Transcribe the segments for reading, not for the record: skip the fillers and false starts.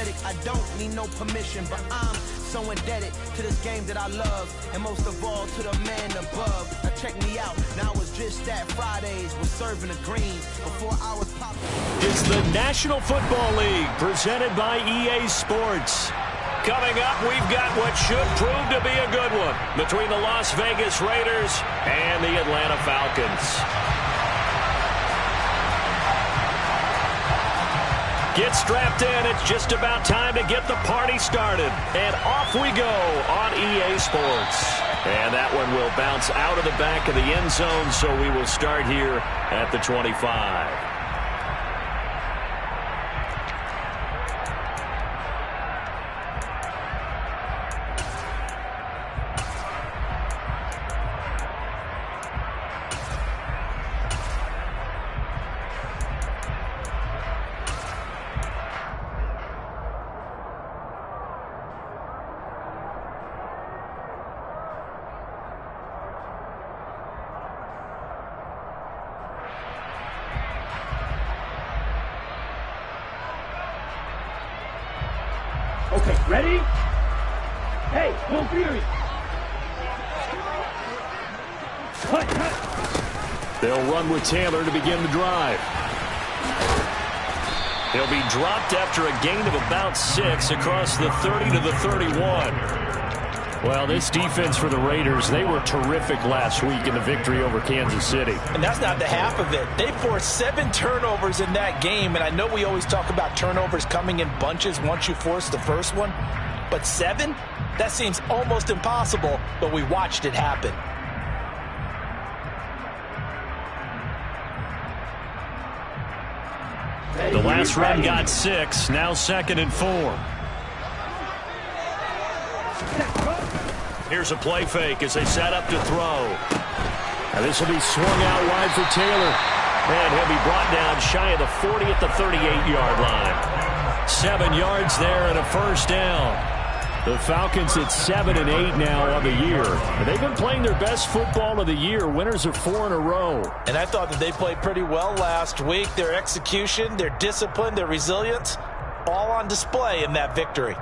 athletic, I don't need no permission, but I'm so indebted to this game that I love, and most of all to the man above. Now check me out, now it's just that Fridays was serving the green before I was popping. It's the National Football League presented by EA Sports. Coming up, we've got what should prove to be a good one between the Las Vegas Raiders and the Atlanta Falcons. Get strapped in. It's just about time to get the party started. And off we go on EA Sports. And that one will bounce out of the back of the end zone, so we will start here at the 25. Okay, ready? Hey, no fury. Cut. They'll run with Taylor to begin the drive. He'll be dropped after a gain of about 6 across the 30 to the 31. Well, this defense for the Raiders, they were terrific last week in the victory over Kansas City. And that's not the half of it. They forced 7 turnovers in that game, and I know we always talk about turnovers coming in bunches once you force the first one, but 7? That seems almost impossible, but we watched it happen. The last run got 6, now 2nd and 4. Here's a play fake as they set up to throw. Now this will be swung out wide for Taylor. And he'll be brought down shy of the 40 at the 38-yard line. 7 yards there and a first down. The Falcons at 7 and 8 now on the year. And they've been playing their best football of the year. Winners of 4 in a row. And I thought that they played pretty well last week. Their execution, their discipline, their resilience, all on display in that victory.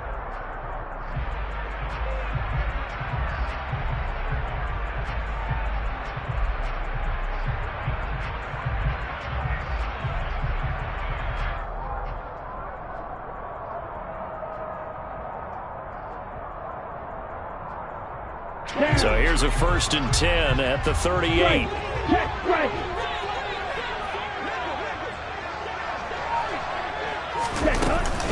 So here's a 1st and 10 at the 38.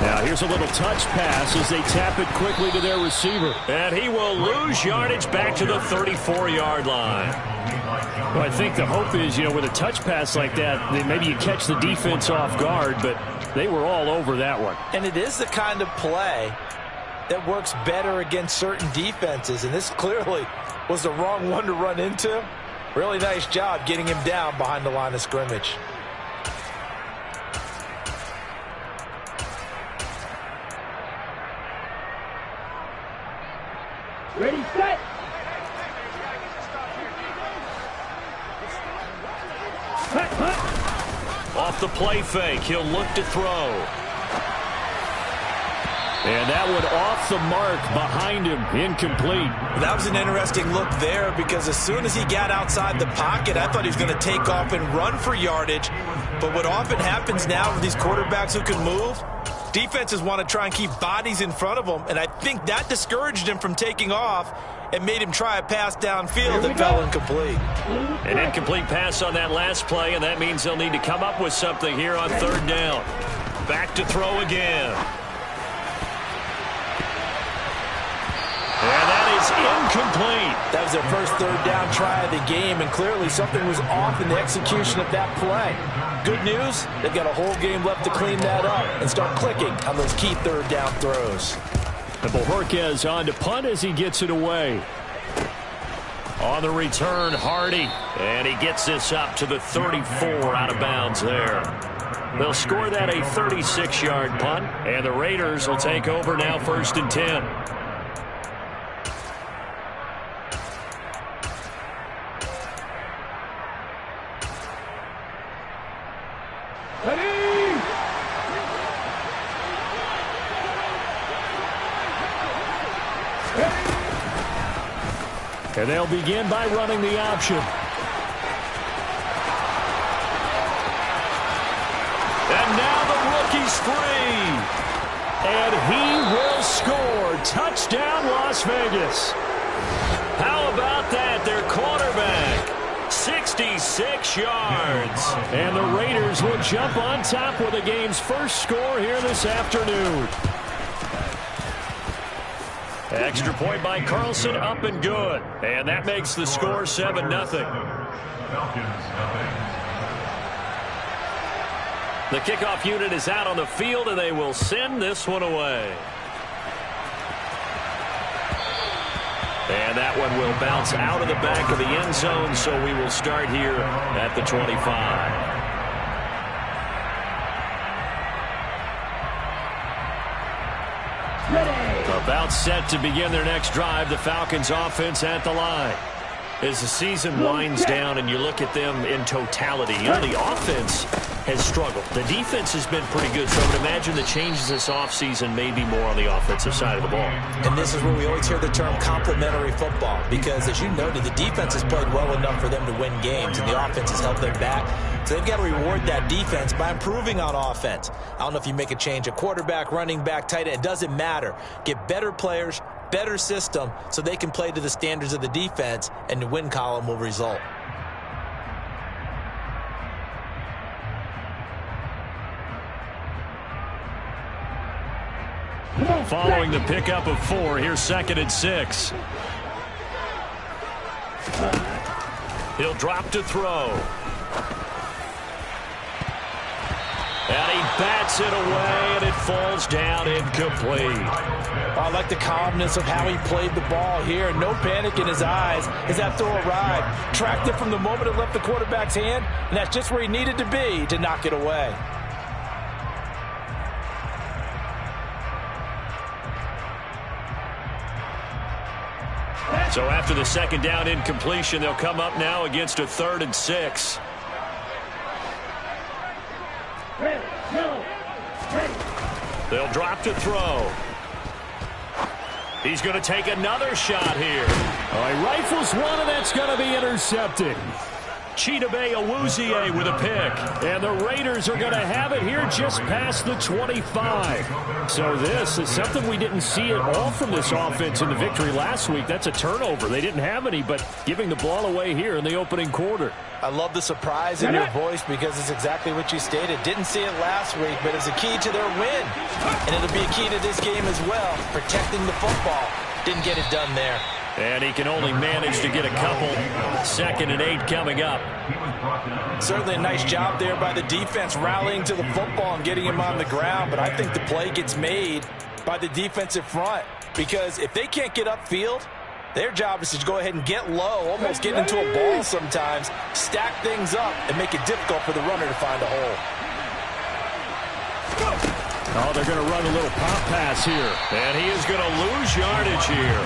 Now here's a little touch pass as they tap it quickly to their receiver. And he will lose yardage back to the 34-yard line. Well, I think the hope is, with a touch pass like that, that maybe you catch the defense off guard, but they were all over that one. And it is the kind of play that works better against certain defenses, and this clearly was the wrong one to run into. Really nice job getting him down behind the line of scrimmage. Ready, set. Off the play fake, he'll look to throw. And that one off the mark behind him, incomplete. That was an interesting look there because as soon as he got outside the pocket, I thought he was going to take off and run for yardage. But what often happens now with these quarterbacks who can move, defenses want to try and keep bodies in front of them, and I think that discouraged him from taking off and made him try a pass downfield that fell incomplete. An incomplete pass on that last play, and that means they'll need to come up with something here on 3rd down. Back to throw again. And that is incomplete. That was their first 3rd down try of the game, and clearly something was off in the execution of that play. Good news, they've got a whole game left to clean that up and start clicking on those key 3rd down throws. And Bojorquez on to punt as he gets it away. On the return, Hardy. And he gets this up to the 34 out of bounds there. They'll score that a 36-yard punt, and the Raiders will take over now 1st and 10. And they'll begin by running the option. And now the rookie's free. And he will score. Touchdown, Las Vegas. How about that? Their quarterback. 66 yards. And the Raiders will jump on top with the game's first score here this afternoon. Extra point by Carlson, up and good. And that makes the score 7-0. The kickoff unit is out on the field, and they will send this one away. And that one will bounce out of the back of the end zone, so we will start here at the 25. About set to begin their next drive, the Falcons offense at the line. As the season winds down and you look at them in totality, you know, the offense has struggled. The defense has been pretty good, so I would imagine the changes this offseason may be more on the offensive side of the ball. And this is where we always hear the term complementary football, because as you noted, the defense has played well enough for them to win games, and the offense has held them back. So they've got to reward that defense by improving on offense. I don't know if you make a change, a quarterback, running back, tight end, it doesn't matter. Get better players, better system, so they can play to the standards of the defense, and the win column will result. Following the pickup of 4, here's 2nd and 6. He'll drop to throw. And he bats it away, and it falls down incomplete. I like the calmness of how he played the ball here. No panic in his eyes as that throw arrived. Tracked it from the moment it left the quarterback's hand, and that's just where he needed to be to knock it away. So after the 2nd down incompletion, they'll come up now against a 3rd and 6. They'll drop to throw. He's going to take another shot here. He rifles one, and that's going to be intercepted. Chidobe Awuzie with a pick. And the Raiders are going to have it here just past the 25. So this is something we didn't see at all from this offense in the victory last week. That's a turnover. They didn't have any, but giving the ball away here in the opening quarter. I love the surprise in your voice, because it's exactly what you stated. Didn't see it last week, but it's a key to their win. And it'll be a key to this game as well, protecting the football. Didn't get it done there. And he can only manage to get a couple. 2nd and 8 coming up. Certainly a nice job there by the defense, rallying to the football and getting him on the ground. But I think the play gets made by the defensive front, because if they can't get upfield, their job is to go ahead and get low, almost get into a ball sometimes, stack things up, and make it difficult for the runner to find a hole. Oh, they're going to run a little pop pass here. And he is going to lose yardage here.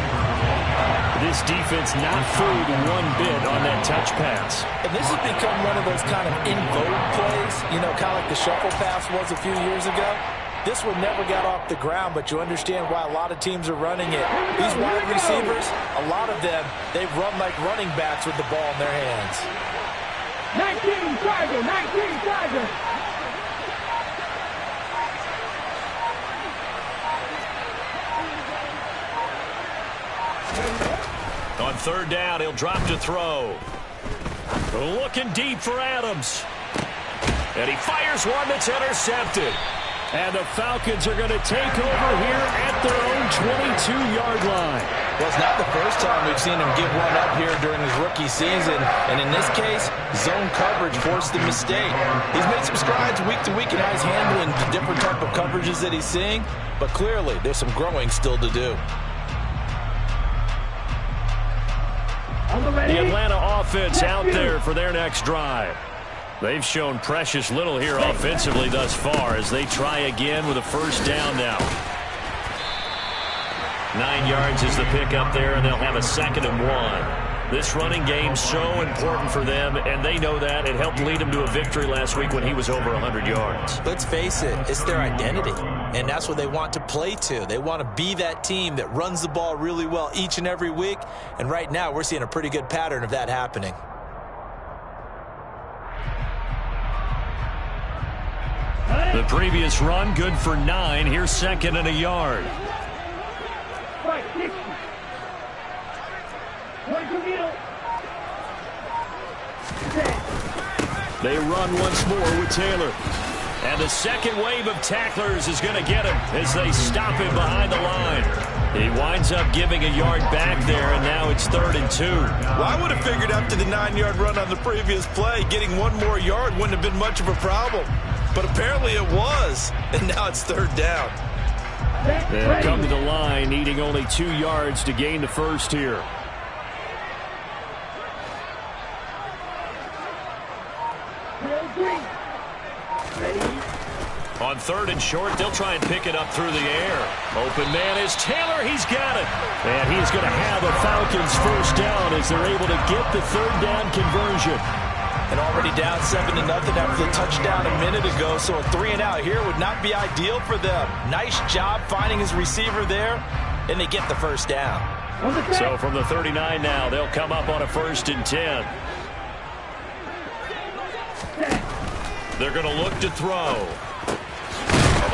This defense not fooled one bit on that touch pass. And this has become one of those kind of in vogue plays, you know, kind of like the shuffle pass was a few years ago. This one never got off the ground, but you understand why a lot of teams are running it. These wide receivers, a lot of them, they run like running backs with the ball in their hands. 19 Tiger. On 3rd down, he'll drop to throw. Looking deep for Adams. And he fires one that's intercepted. And the Falcons are going to take over here at their own 22-yard line. Well, it's not the first time we've seen him give one up here during his rookie season. And in this case, zone coverage forced the mistake. He's made some strides week to week in how he's handling the different type of coverages that he's seeing. But clearly, there's some growing still to do. The Atlanta offense out there for their next drive. They've shown precious little here offensively thus far as they try again with a 1st down now. 9 yards is the pickup there, and they'll have a 2nd and 1. This running game so important for them, and they know that. It helped lead them to a victory last week when he was over 100 yards. Let's face it, it's their identity, and that's what they want to play to. They want to be that team that runs the ball really well each and every week, and right now we're seeing a pretty good pattern of that happening. The previous run, good for 9. Here's second and a yard. Right, 60. 22 middle. They run once more with Taylor. And the second wave of tacklers is going to get him as they stop him behind the line. He winds up giving a yard back there, and now it's 3rd and 2. Well, I would have figured after the 9-yard run on the previous play, getting one more yard wouldn't have been much of a problem. But apparently it was, and now it's 3rd down. They'll come to the line, needing only 2 yards to gain the first here. On 3rd and short, they'll try and pick it up through the air. Open man is Taylor. He's got it. And he's going to have the Falcons first down as they're able to get the 3rd down conversion. And already down 7-0 after the touchdown a minute ago, so a 3-and-out here would not be ideal for them. Nice job finding his receiver there, and they get the first down. So from the 39 now, they'll come up on a 1st and 10. They're going to look to throw.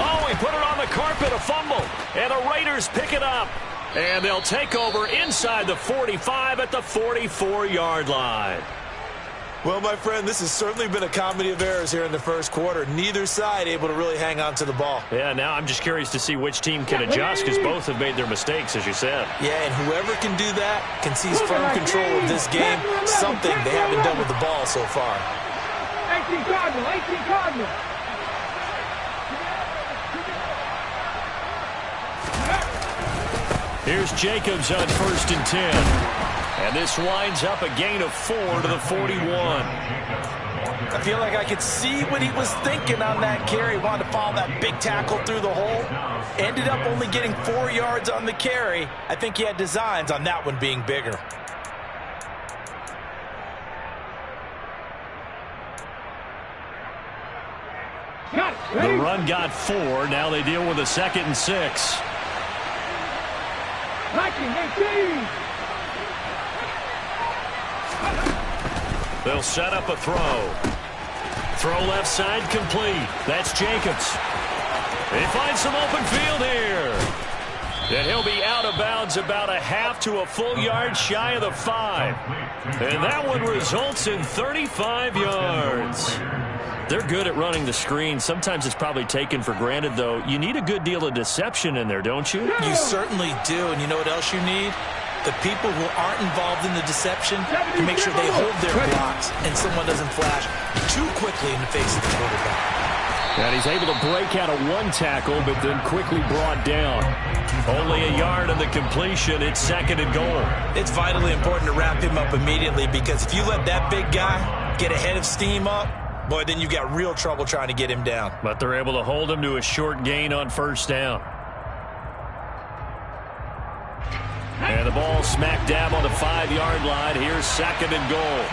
Oh, he put it on the carpet, a fumble. And the Raiders pick it up. And they'll take over inside the 45 at the 44-yard line. Well, my friend, this has certainly been a comedy of errors here in the first quarter. Neither side able to really hang on to the ball. Yeah, now I'm just curious to see which team can adjust because both have made their mistakes, as you said. Yeah, and whoever can do that can seize firm control of this game, something they haven't done with the ball so far. 18 Cardinal, 18 Cardinal. Here's Jacobs on 1st and 10. And this winds up a gain of 4 to the 41. I feel like I could see what he was thinking on that carry. Wanted to follow that big tackle through the hole. Ended up only getting 4 yards on the carry. I think he had designs on that one being bigger. The run got 4. Now they deal with a 2nd and 6. They'll set up a throw. Throw left side complete. That's Jacobs. He finds some open field here. And he'll be out of bounds about a half to a full yard shy of the 5. And that one results in 35 yards. They're good at running the screen. Sometimes it's probably taken for granted, though. You need a good deal of deception in there, don't you? You certainly do. And you know what else you need? The people who aren't involved in the deception to make sure they hold their blocks and someone doesn't flash too quickly in the face of the quarterback. And he's able to break out of one tackle, but then quickly brought down. Only a yard on the completion. It's 2nd and goal. It's vitally important to wrap him up immediately because if you let that big guy get ahead of steam up, boy, then you've got real trouble trying to get him down. But they're able to hold him to a short gain on 1st down. And the ball smack dab on the 5-yard line. Here's 2nd and goal.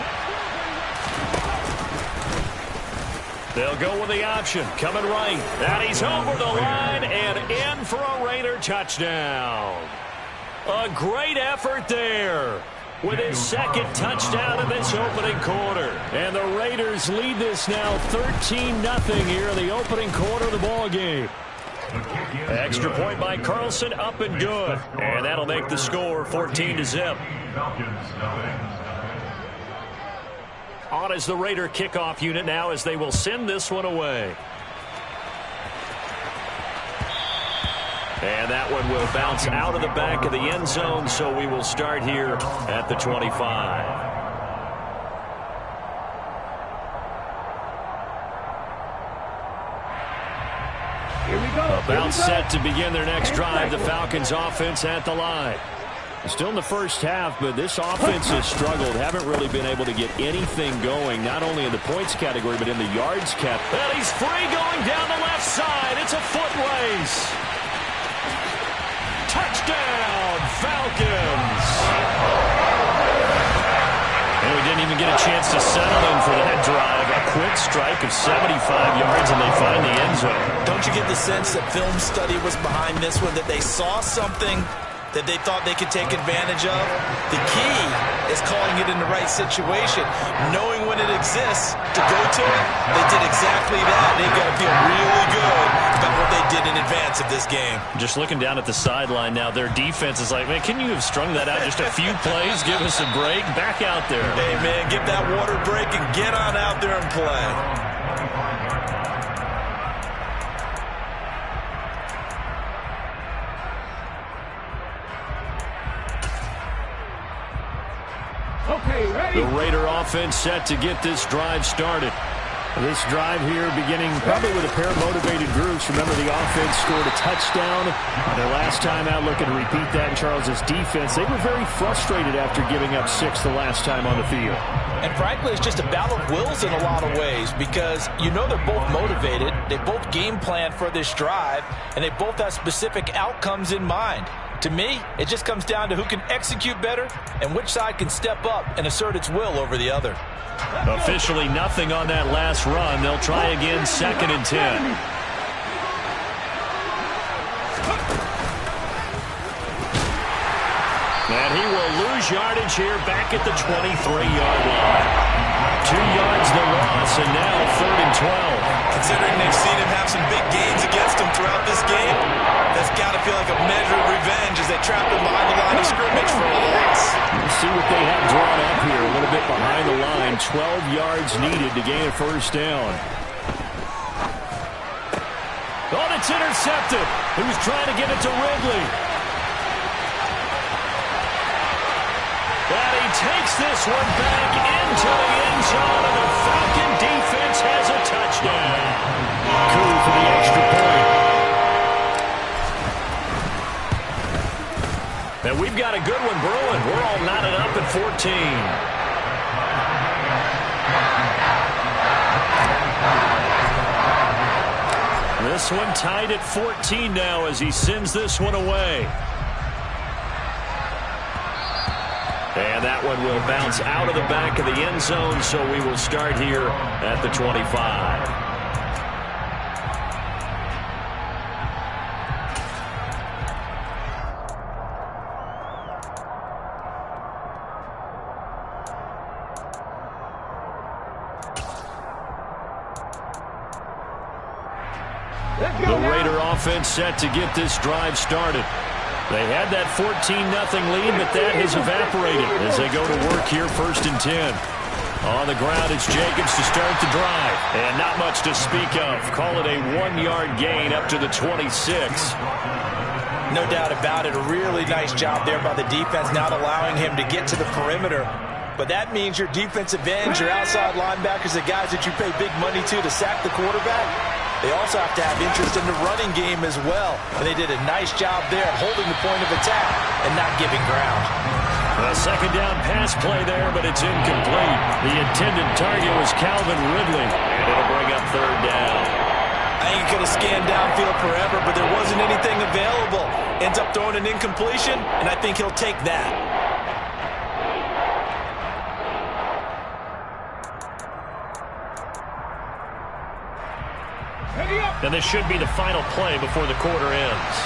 They'll go with the option. Coming right. And he's over the line and in for a Raider touchdown. A great effort there with his 2nd touchdown in this opening quarter. And the Raiders lead this now 13-0 here in the opening quarter of the ball game. Extra point by Carlson, up and good. And that'll make the score 14-0. On is the Raider kickoff unit now as they will send this one away. And that one will bounce out of the back of the end zone, so we will start here at the 25. About set to begin their next drive. The Falcons offense at the line. Still in the first half, but this offense has struggled. Haven't really been able to get anything going, not only in the points category, but in the yards cap. And he's free going down the left side. It's a foot race. Touchdown, Falcons. chance to settle in for that drive. A quick strike of 75 yards, and they find the end zone. Don't you get the sense that film study was behind this one, that they saw something that they thought they could take advantage of? The key is calling it in the right situation, knowing when it exists to go to it. They did exactly that. They've got to feel really good about what they did in advance of this game. Just looking down at the sideline now, their defense is like, man, can you have strung that out just a few plays? Give us a break. Back out there. Hey, man, give that water break and get on out there and play. Okay, ready? The Raider offense set to get this drive started. This drive here beginning probably with a pair of motivated groups. Remember, the offense scored a touchdown on their last time out. Looking to repeat that in Charles's defense. They were very frustrated after giving up 6 the last time on the field. And frankly, it's just a battle of wills in a lot of ways, because you know they're both motivated. They both game plan for this drive, and they both have specific outcomes in mind. To me, it just comes down to who can execute better and which side can step up and assert its will over the other. Officially nothing on that last run. They'll try again, 2nd and 10. And he will lose yardage here back at the 23-yard line. 2 yards the loss, and now 3rd and 12. Considering they've seen him have some big gains against him throughout this game, that's got to feel like a measure of revenge as they trap him behind the line of scrimmage for a loss. We'll see what they have drawn up here. A little bit behind the line. 12 yards needed to gain a 1st down. Oh, it's intercepted. He was trying to get it to Ridley. And he takes this one back into the end zone, and the Falcon defense has a touchdown. Coup for the extra point. And we've got a good one brewing. We're all knotted up at 14. This one tied at 14 now as he sends this one away. And that one will bounce out of the back of the end zone, so we will start here at the 25. The Raider offense set to get this drive started. They had that 14-0 lead, but that has evaporated as they go to work here, 1st and 10. On the ground, it's Jacobs to start the drive. And not much to speak of. Call it a 1-yard gain up to the 26. No doubt about it. A really nice job there by the defense, not allowing him to get to the perimeter. But that means your defensive ends, your outside linebackers, the guys that you pay big money to sack the quarterback, they also have to have interest in the running game as well. And they did a nice job there holding the point of attack and not giving ground. A 2nd down pass play there, but it's incomplete. The intended target was Calvin Ridley, and it'll bring up 3rd down. I think he could have scanned downfield forever, but there wasn't anything available. Ends up throwing an incompletion, and I think he'll take that. And this should be the final play before the quarter ends.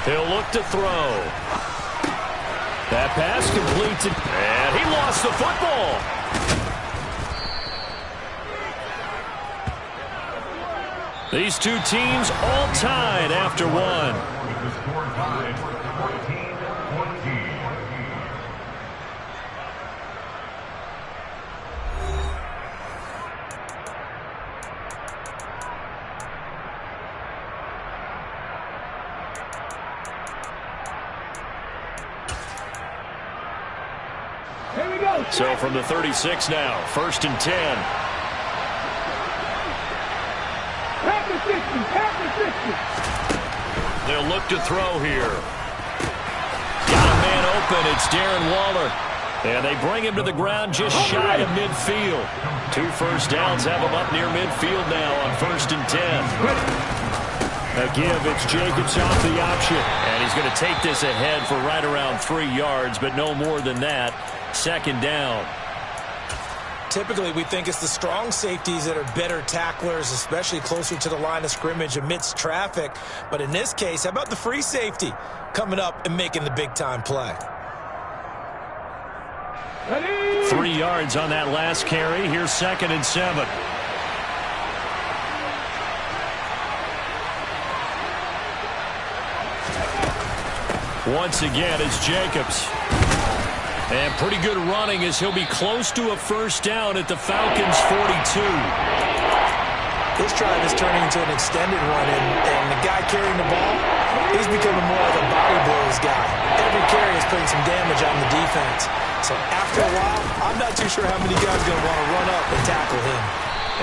He'll look to throw. That pass completes it, and he lost the football. These two teams all tied after one. Here we go. So from the 36 now, 1st and 10. Pass the 60. Pass the 60. They'll look to throw here. Got a man open. It's Darren Waller. And they bring him to the ground just shy of midfield. 2 first downs have him up near midfield now on 1st and 10. A give, it's Jacobs off the option. And he's going to take this ahead for right around 3 yards, but no more than that. 2nd down. Typically, we think it's the strong safeties that are better tacklers, especially closer to the line of scrimmage amidst traffic. But in this case, how about the free safety coming up and making the big-time play? 3 yards on that last carry. Here's 2nd and 7. Once again, it's Jacobs. And pretty good running as he'll be close to a first down at the Falcons' 42. This drive is turning into an extended one, and the guy carrying the ball, he's becoming more of a body blows guy. Every carry is putting some damage on the defense. So after a while, I'm not too sure how many guys are going to want to run up and tackle him.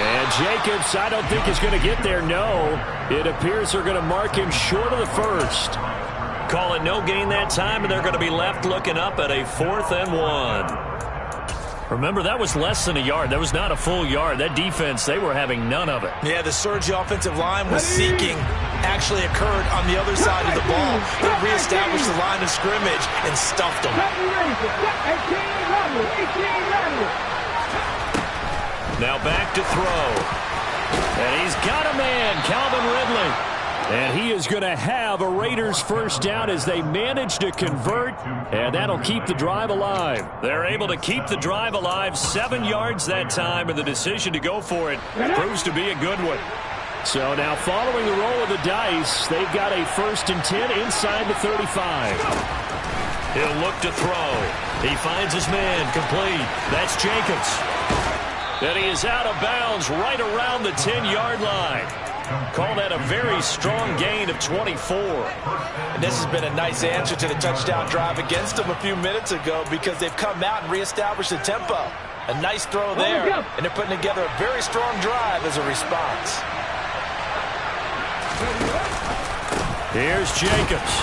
And Jacobs, I don't think is going to get there, no. It appears they're going to mark him short of the first. Call it no gain that time, and they're going to be left looking up at a 4th and 1. Remember, that was less than a yard. That was not a full yard. That defense, they were having none of it. Yeah, the surge offensive line was seeking actually occurred on the other side of the ball. They reestablished the line of scrimmage and stuffed them. Now back to throw. And he's got a man, Calvin Ridley. And he is going to have a Raiders first down as they manage to convert, and that'll keep the drive alive. They're able to keep the drive alive, 7 yards that time, and the decision to go for it proves to be a good one. So now following the roll of the dice, they've got a 1st and 10 inside the 35. He'll look to throw. He finds his man, complete. That's Jacobs. And he is out of bounds right around the 10-yard line. Call that a very strong gain of 24. And this has been a nice answer to the touchdown drive against them a few minutes ago because they've come out and reestablished the tempo. A nice throw there, and they're putting together a very strong drive as a response. Here's Jacobs.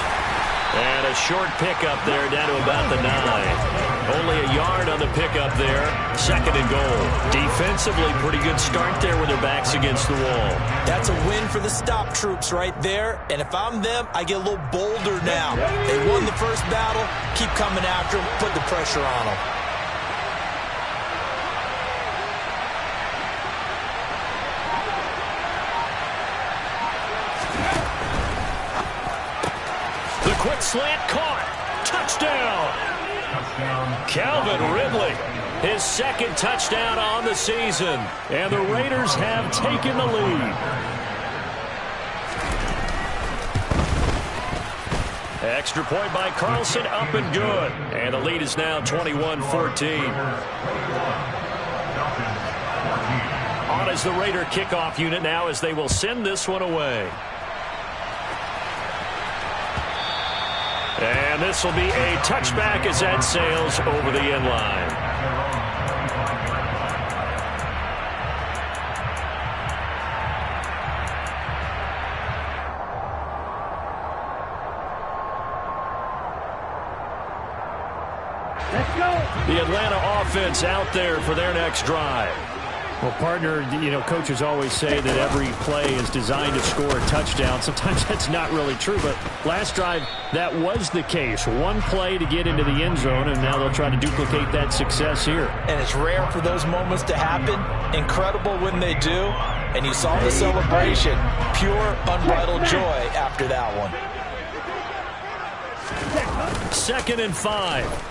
And a short pickup there down to about the 9. Only a yard on the pickup there. 2nd and goal. Defensively, pretty good start there with their backs against the wall. That's a win for the stop troops right there. And if I'm them, I get a little bolder now. They won the first battle. Keep coming after them. Put the pressure on them. The quick slant caught. Touchdown. Calvin Ridley, his 2nd touchdown on the season. And the Raiders have taken the lead. Extra point by Carlson, up and good. And the lead is now 21-14. On is the Raider kickoff unit now as they will send this one away. And this will be a touchback as that sails over the end line. Let's go. The Atlanta offense out there for their next drive. Well, partner, coaches always say that every play is designed to score a touchdown. Sometimes that's not really true, but last drive, that was the case. One play to get into the end zone, and now they'll try to duplicate that success here. And it's rare for those moments to happen. Incredible when they do. And you saw the celebration. Pure, unbridled joy after that one. 2nd and 5.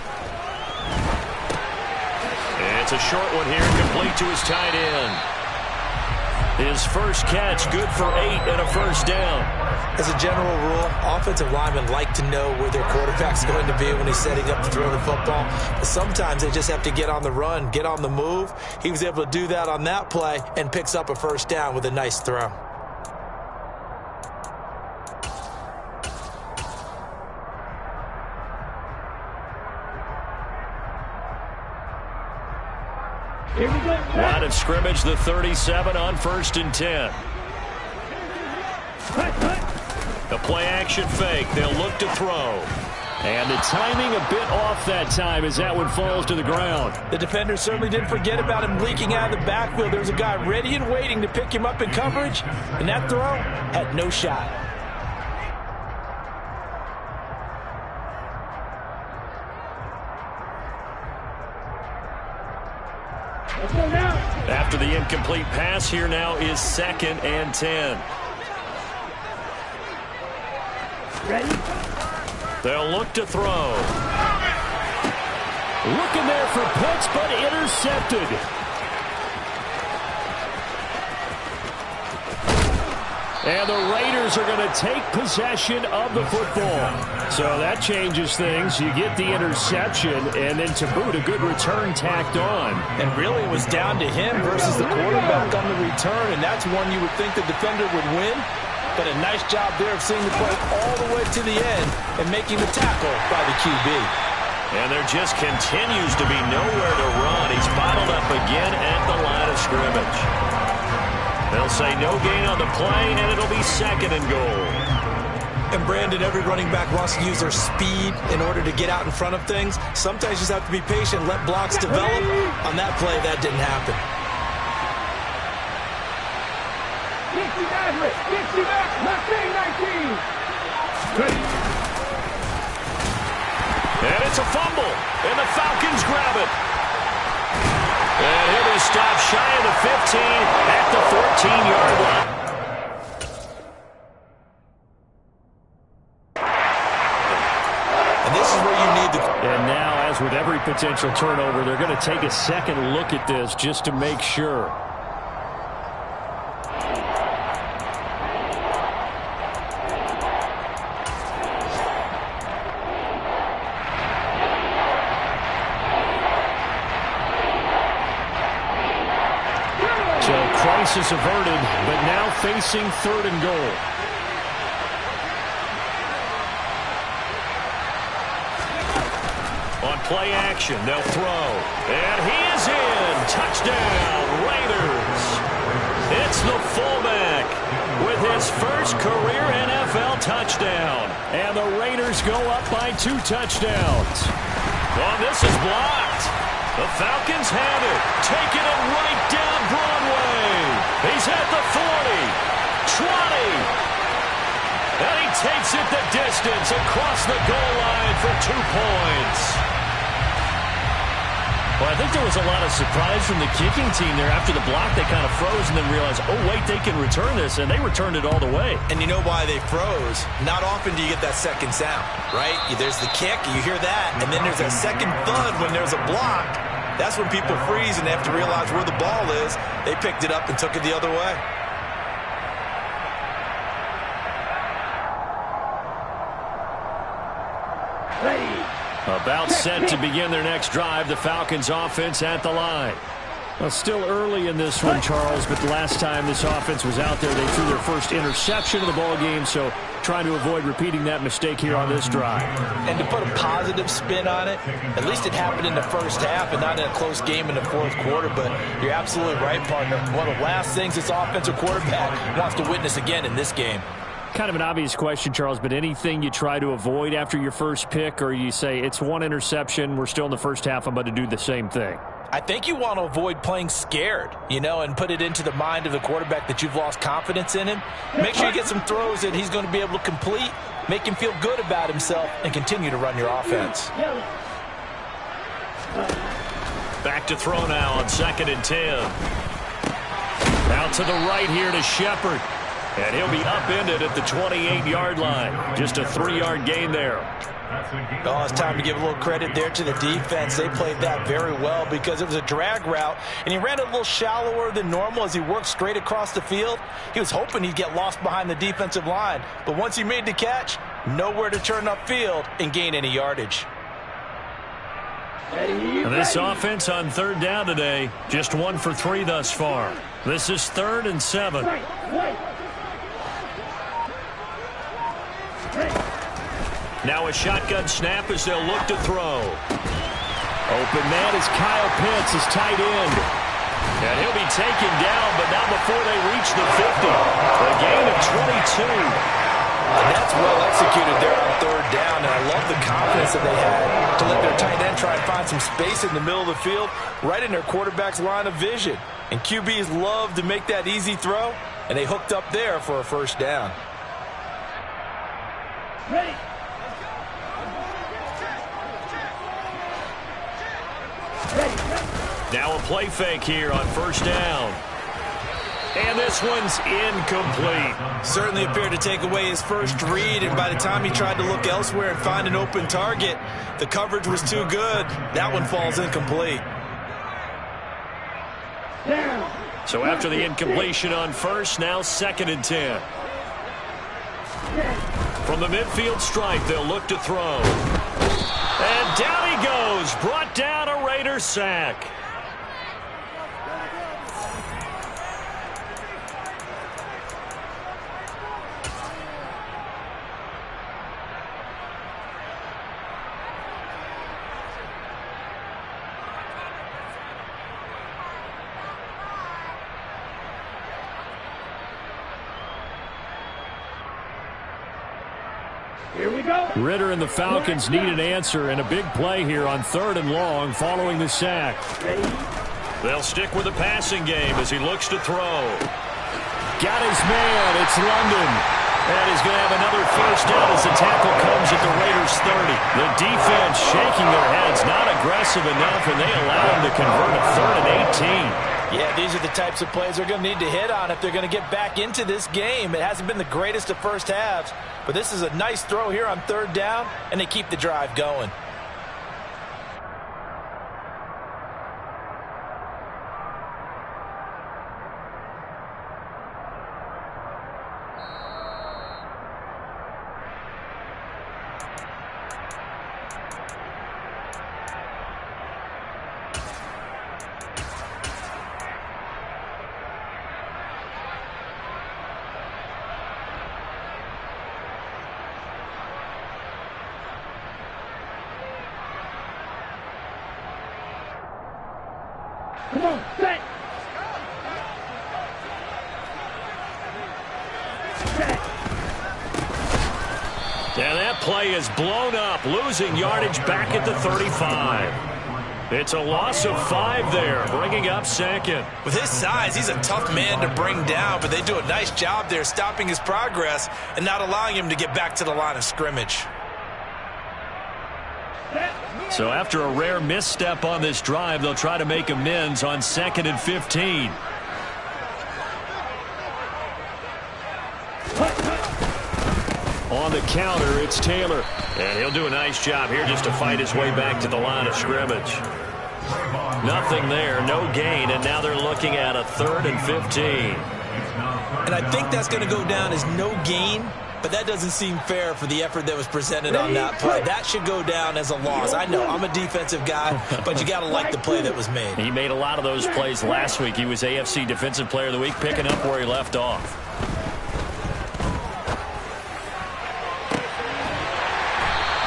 It's a short one here, complete to his tight end. His first catch, good for 8 and a first down. As a general rule, offensive linemen like to know where their quarterback's going to be when he's setting up to throw the football. But sometimes they just have to get on the run, get on the move. He was able to do that on that play and picks up a first down with a nice throw. Line of scrimmage, the 37 on 1st and 10. A play action fake. They'll look to throw. And the timing a bit off that time as that one falls to the ground. The defender certainly didn't forget about him leaking out of the backfield. There was a guy ready and waiting to pick him up in coverage, and that throw had no shot. After the incomplete pass, here now is 2nd and 10. Ready? They'll look to throw. Looking there for Pitts, but intercepted. And the Raiders are going to take possession of the football. So that changes things. You get the interception, and then to boot, a good return tacked on. And really, it was down to him versus the quarterback on the return, and that's one you would think the defender would win. But a nice job there of seeing the play all the way to the end and making the tackle by the QB. And there just continues to be nowhere to run. He's bottled up again at the line of scrimmage. They'll say no gain on the play, and it'll be 2nd and goal. And Brandon, every running back wants to use their speed in order to get out in front of things. Sometimes you just have to be patient, let blocks develop. On that play, that didn't happen. Dixie Maverick, Dixie Mac, Mustang 19. And it's a fumble, and the Falcons grab it. And he'll be stopped shy of the 15 at the 14-yard line. And this is where you need the... And now, as with every potential turnover, they're going to take a second look at this just to make sure. Crisis averted, but now facing 3rd and goal. On play action, they'll throw. And he is in. Touchdown, Raiders. It's the fullback with his first career NFL touchdown. And the Raiders go up by 2 touchdowns. Oh, this is blocked. The Falcons have it. Taking it right down Broadway. He's at the 40, 20. And he takes it the distance across the goal line for 2 points. Well, I think there was a lot of surprise from the kicking team there. After the block, they kind of froze and then realized, oh, wait, they can return this, and they returned it all the way. And you know why they froze? Not often do you get that second sound, right? There's the kick, you hear that, and then there's that second thud when there's a block. That's when people freeze and they have to realize where the ball is. They picked it up and took it the other way. About set to begin their next drive, the Falcons offense at the line. Well, still early in this one, Charles, but the last time this offense was out there, they threw their first interception of the ball game, so trying to avoid repeating that mistake here on this drive. And to put a positive spin on it, at least it happened in the first half and not in a close game in the 4th quarter, but you're absolutely right, partner. One of the last things this offensive quarterback wants to witness again in this game. Kind of an obvious question, Charles, but anything you try to avoid after your first pick, or you say it's 1 interception, we're still in the first half, I'm about to do the same thing? I think you want to avoid playing scared, and put it into the mind of the quarterback that you've lost confidence in him. Make sure you get some throws that he's going to be able to complete, make him feel good about himself, and continue to run your offense. Back to throw now on 2nd and 10. Out to the right here to Shepard. And he'll be upended at the 28-yard line. Just a 3-yard gain there. Oh, it's time to give a little credit there to the defense. They played that very well because it was a drag route, and he ran it a little shallower than normal as he worked straight across the field. He was hoping he'd get lost behind the defensive line, but once he made the catch, nowhere to turn upfield and gain any yardage. And this offense on 3rd down today, just 1 for 3 thus far. This is 3rd and 7. Now a shotgun snap as they'll look to throw. Open man is Kyle Pitts, his tight end. And he'll be taken down, but not before they reach the 50. A gain of 22. And that's well executed there on third down. And I love the confidence that they had to let their tight end try and find some space in the middle of the field, right in their quarterback's line of vision. And QBs love to make that easy throw, and they hooked up there for a first down. Ready. Now a play fake here on first down. And this one's incomplete. Certainly appeared to take away his first read, and by the time he tried to look elsewhere and find an open target, the coverage was too good. That one falls incomplete. So after the incompletion on first, now 2nd and 10. From the midfield stripe, they'll look to throw. And down he goes. Brought down, a Raiders sack. Here we go. Ridder and the Falcons need an answer, and a big play here on 3rd and long following the sack. Ready. They'll stick with the passing game as he looks to throw. Got his man. It's London. And he's going to have another first down as the tackle comes at the Raiders' 30. The defense shaking their heads, not aggressive enough, and they allow him to convert a 3rd and 18. Yeah, these are the types of plays they're going to need to hit on if they're going to get back into this game. It hasn't been the greatest of first halves, but this is a nice throw here on 3rd down, and they keep the drive going. Come on, set. Set. And that play is blown up, losing yardage back at the 35. It's a loss of 5 there, bringing up 2nd. With his size, he's a tough man to bring down, but they do a nice job there stopping his progress and not allowing him to get back to the line of scrimmage. So after a rare misstep on this drive, they'll try to make amends on 2nd and 15. On the counter, it's Taylor. And he'll do a nice job here just to fight his way back to the line of scrimmage. Nothing there, no gain, and now they're looking at a 3rd and 15. And I think that's going to go down as no gain, but that doesn't seem fair for the effort that was presented on that play. That should go down as a loss. I know, I'm a defensive guy, but you got to like the play that was made. He made a lot of those plays last week. He was AFC Defensive Player of the Week, picking up where he left off.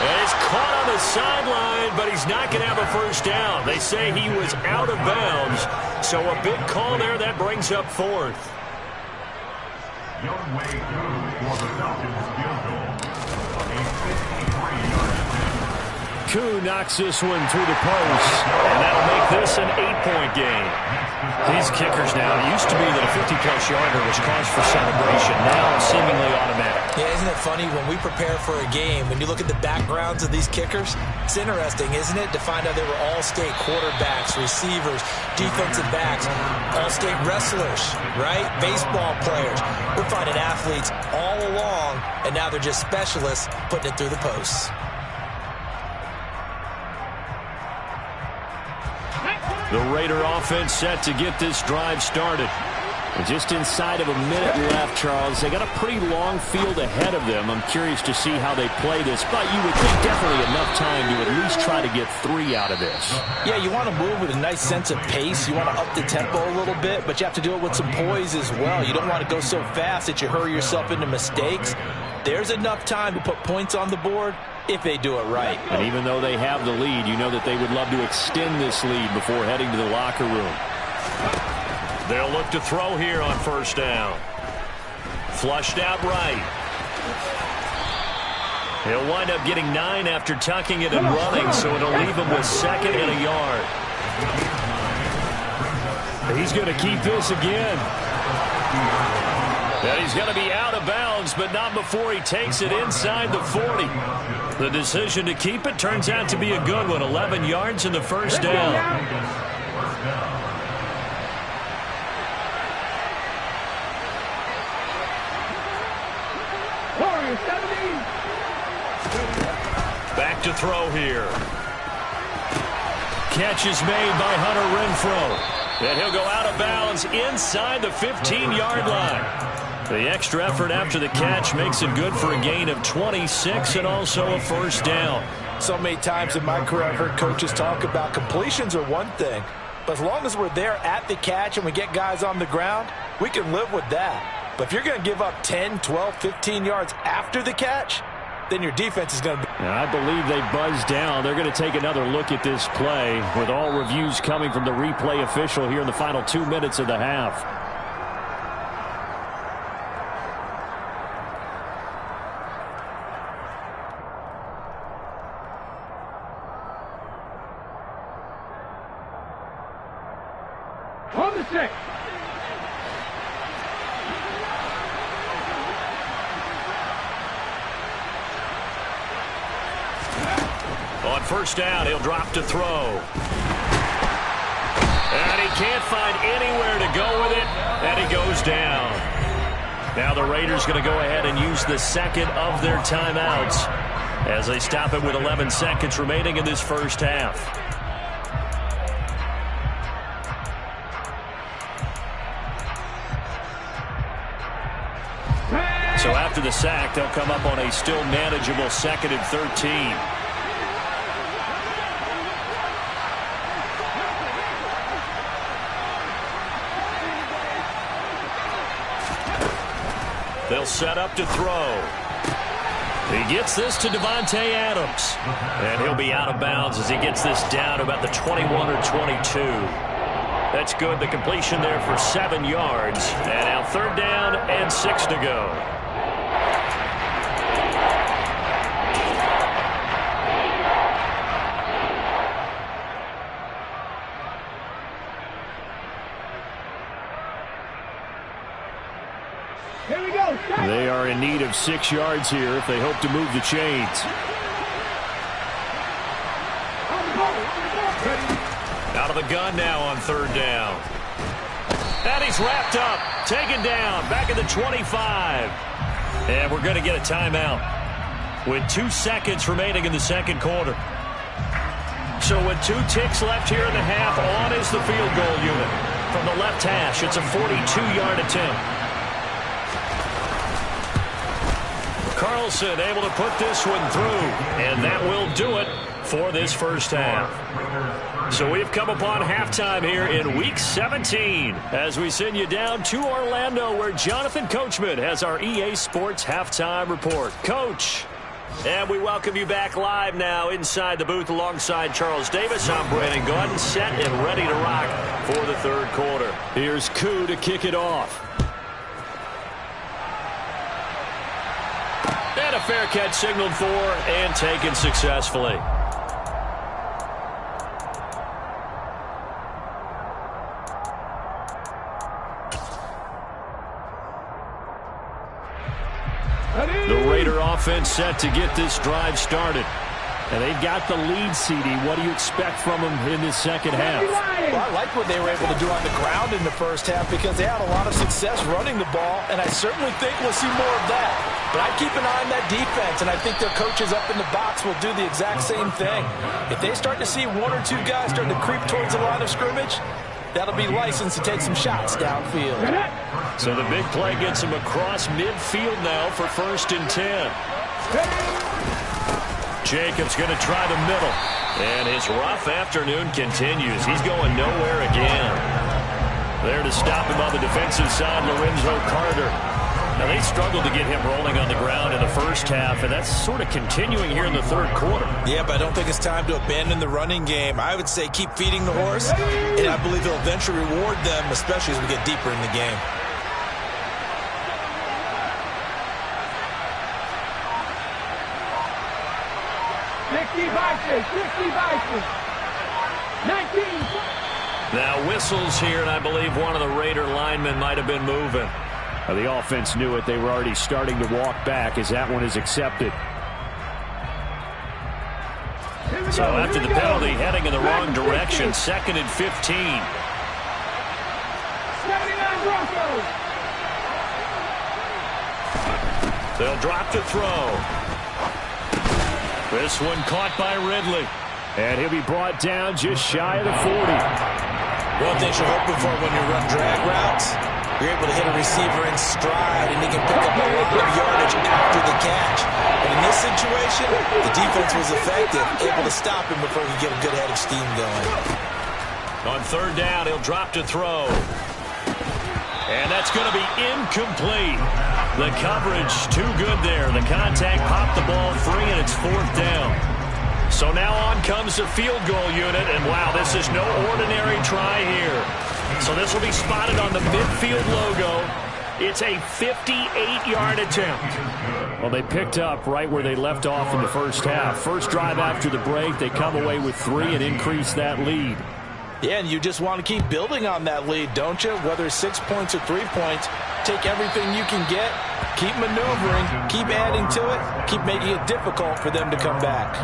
And he's caught on the sideline, but he's not going to have a first down. They say he was out of bounds, so a big call there. That brings up 4th. Young way through for the Falcons field goal. A 53-yard attempt. Koo knocks this one through the post, and that'll make this an 8-point game. These kickers now, it used to be that a 50-plus yarder was cause for celebration. Now it's seemingly automatic. Yeah, isn't it funny when we prepare for a game, when you look at the backgrounds of these kickers, it's interesting, isn't it, to find out they were all-state quarterbacks, receivers, defensive backs, all-state wrestlers, right? Baseball players. We're finding athletes all along, and now they're just specialists putting it through the posts. The Raider offense set to get this drive started. And just inside of a minute left, Charles. They got a pretty long field ahead of them. I'm curious to see how they play this, but you would think definitely enough time to at least try to get 3 out of this. Yeah, you want to move with a nice sense of pace. You want to up the tempo a little bit, but you have to do it with some poise as well. You don't want to go so fast that you hurry yourself into mistakes. There's enough time to put points on the board if they do it right. And even though they have the lead, you know that they would love to extend this lead before heading to the locker room. They'll look to throw here on first down. Flushed out right. He'll wind up getting 9 after tucking it and running, so it'll leave him with 2nd and a yard. He's going to keep this again. And he's going to be out of bounds, but not before he takes it inside the 40. The decision to keep it turns out to be a good one. 11 yards in the first down. Back to throw here. Catch is made by Hunter Renfrow. And he'll go out of bounds inside the 15-yard line. The extra effort after the catch makes it good for a gain of 26 and also a first down. So many times in my career I've heard coaches talk about completions are one thing, but as long as we're there at the catch and we get guys on the ground, we can live with that. But if you're going to give up 10, 12, 15 yards after the catch, then your defense is going to be... I believe they buzzed down. They're going to take another look at this play with all reviews coming from the replay official here in the final 2 minutes of the half. On the 6. On first down, he'll drop to throw. And he can't find anywhere to go with it, and he goes down. Now the Raiders going to go ahead and use the second of their timeouts as they stop it with 11 seconds remaining in this first half. So after the sack, they'll come up on a still manageable 2nd and 13. They'll set up to throw. He gets this to Davante Adams. And he'll be out of bounds as he gets this down to about the 21 or 22. That's good. The completion there for 7 yards. And now 3rd down and 6 to go. They are in need of 6 yards here if they hope to move the chains. Out of the gun now on 3rd down. And he's wrapped up, taken down, back at the 25. And we're going to get a timeout with 2 seconds remaining in the second quarter. So with 2 ticks left here in the half, on is the field goal unit. From the left hash, it's a 42-yard attempt. Carlson able to put this one through, and that will do it for this first half. So we've come upon halftime here in Week 17 as we send you down to Orlando where Jonathan Coachman has our EA Sports Halftime Report. Coach, and we welcome you back live now inside the booth alongside Charles Davis. I'm Brandon Gaudin, set and ready to rock for the third quarter. Here's Koo to kick it off. And a fair catch signaled for and taken successfully. The Raider offense set to get this drive started. And they've got the lead, CD. What do you expect from them in this second half? Well, I like what they were able to do on the ground in the first half because they had a lot of success running the ball, and I certainly think we'll see more of that. But I keep an eye on that defense, and I think their coaches up in the box will do the exact same thing. If they start to see 1 or 2 guys starting to creep towards the line of scrimmage, that'll be licensed to take some shots downfield. So the big play gets him across midfield now for 1st and 10. Jacobs going to try the middle. And his rough afternoon continues. He's going nowhere again. There to stop him on the defensive side, Lorenzo Carter. Now, they struggled to get him rolling on the ground in the first half, and that's sort of continuing here in the third quarter. Yeah, but I don't think it's time to abandon the running game. I would say keep feeding the horse, and I believe he'll eventually reward them, especially as we get deeper in the game. Okay, 60 Vikings. 19. Now whistles here, and I believe one of the Raider linemen might have been moving. The offense knew it. They were already starting to walk back as that one is accepted. So after the penalty, heading in the wrong direction, 2nd and 15. 79 Broncos. They'll drop to throw. This one caught by Ridley. And he'll be brought down just shy of the 40. One thing you're hoping for when you run drag routes, you're able to hit a receiver in stride, and he can pick up a lot of yardage after the catch. But in this situation, the defense was effective, able to stop him before he could get a good head of steam going. On 3rd down, he'll drop to throw. And that's going to be incomplete. The coverage too good there. The contact popped the ball free, and it's 4th down. So now on comes the field goal unit, and wow, this is no ordinary try here. So this will be spotted on the midfield logo. It's a 58-yard attempt. Well, they picked up right where they left off in the first half. First drive after the break, they come away with 3 and increase that lead. Yeah, and you just want to keep building on that lead, don't you? Whether it's 6 points or 3 points, take everything you can get, keep maneuvering, keep adding to it, keep making it difficult for them to come back.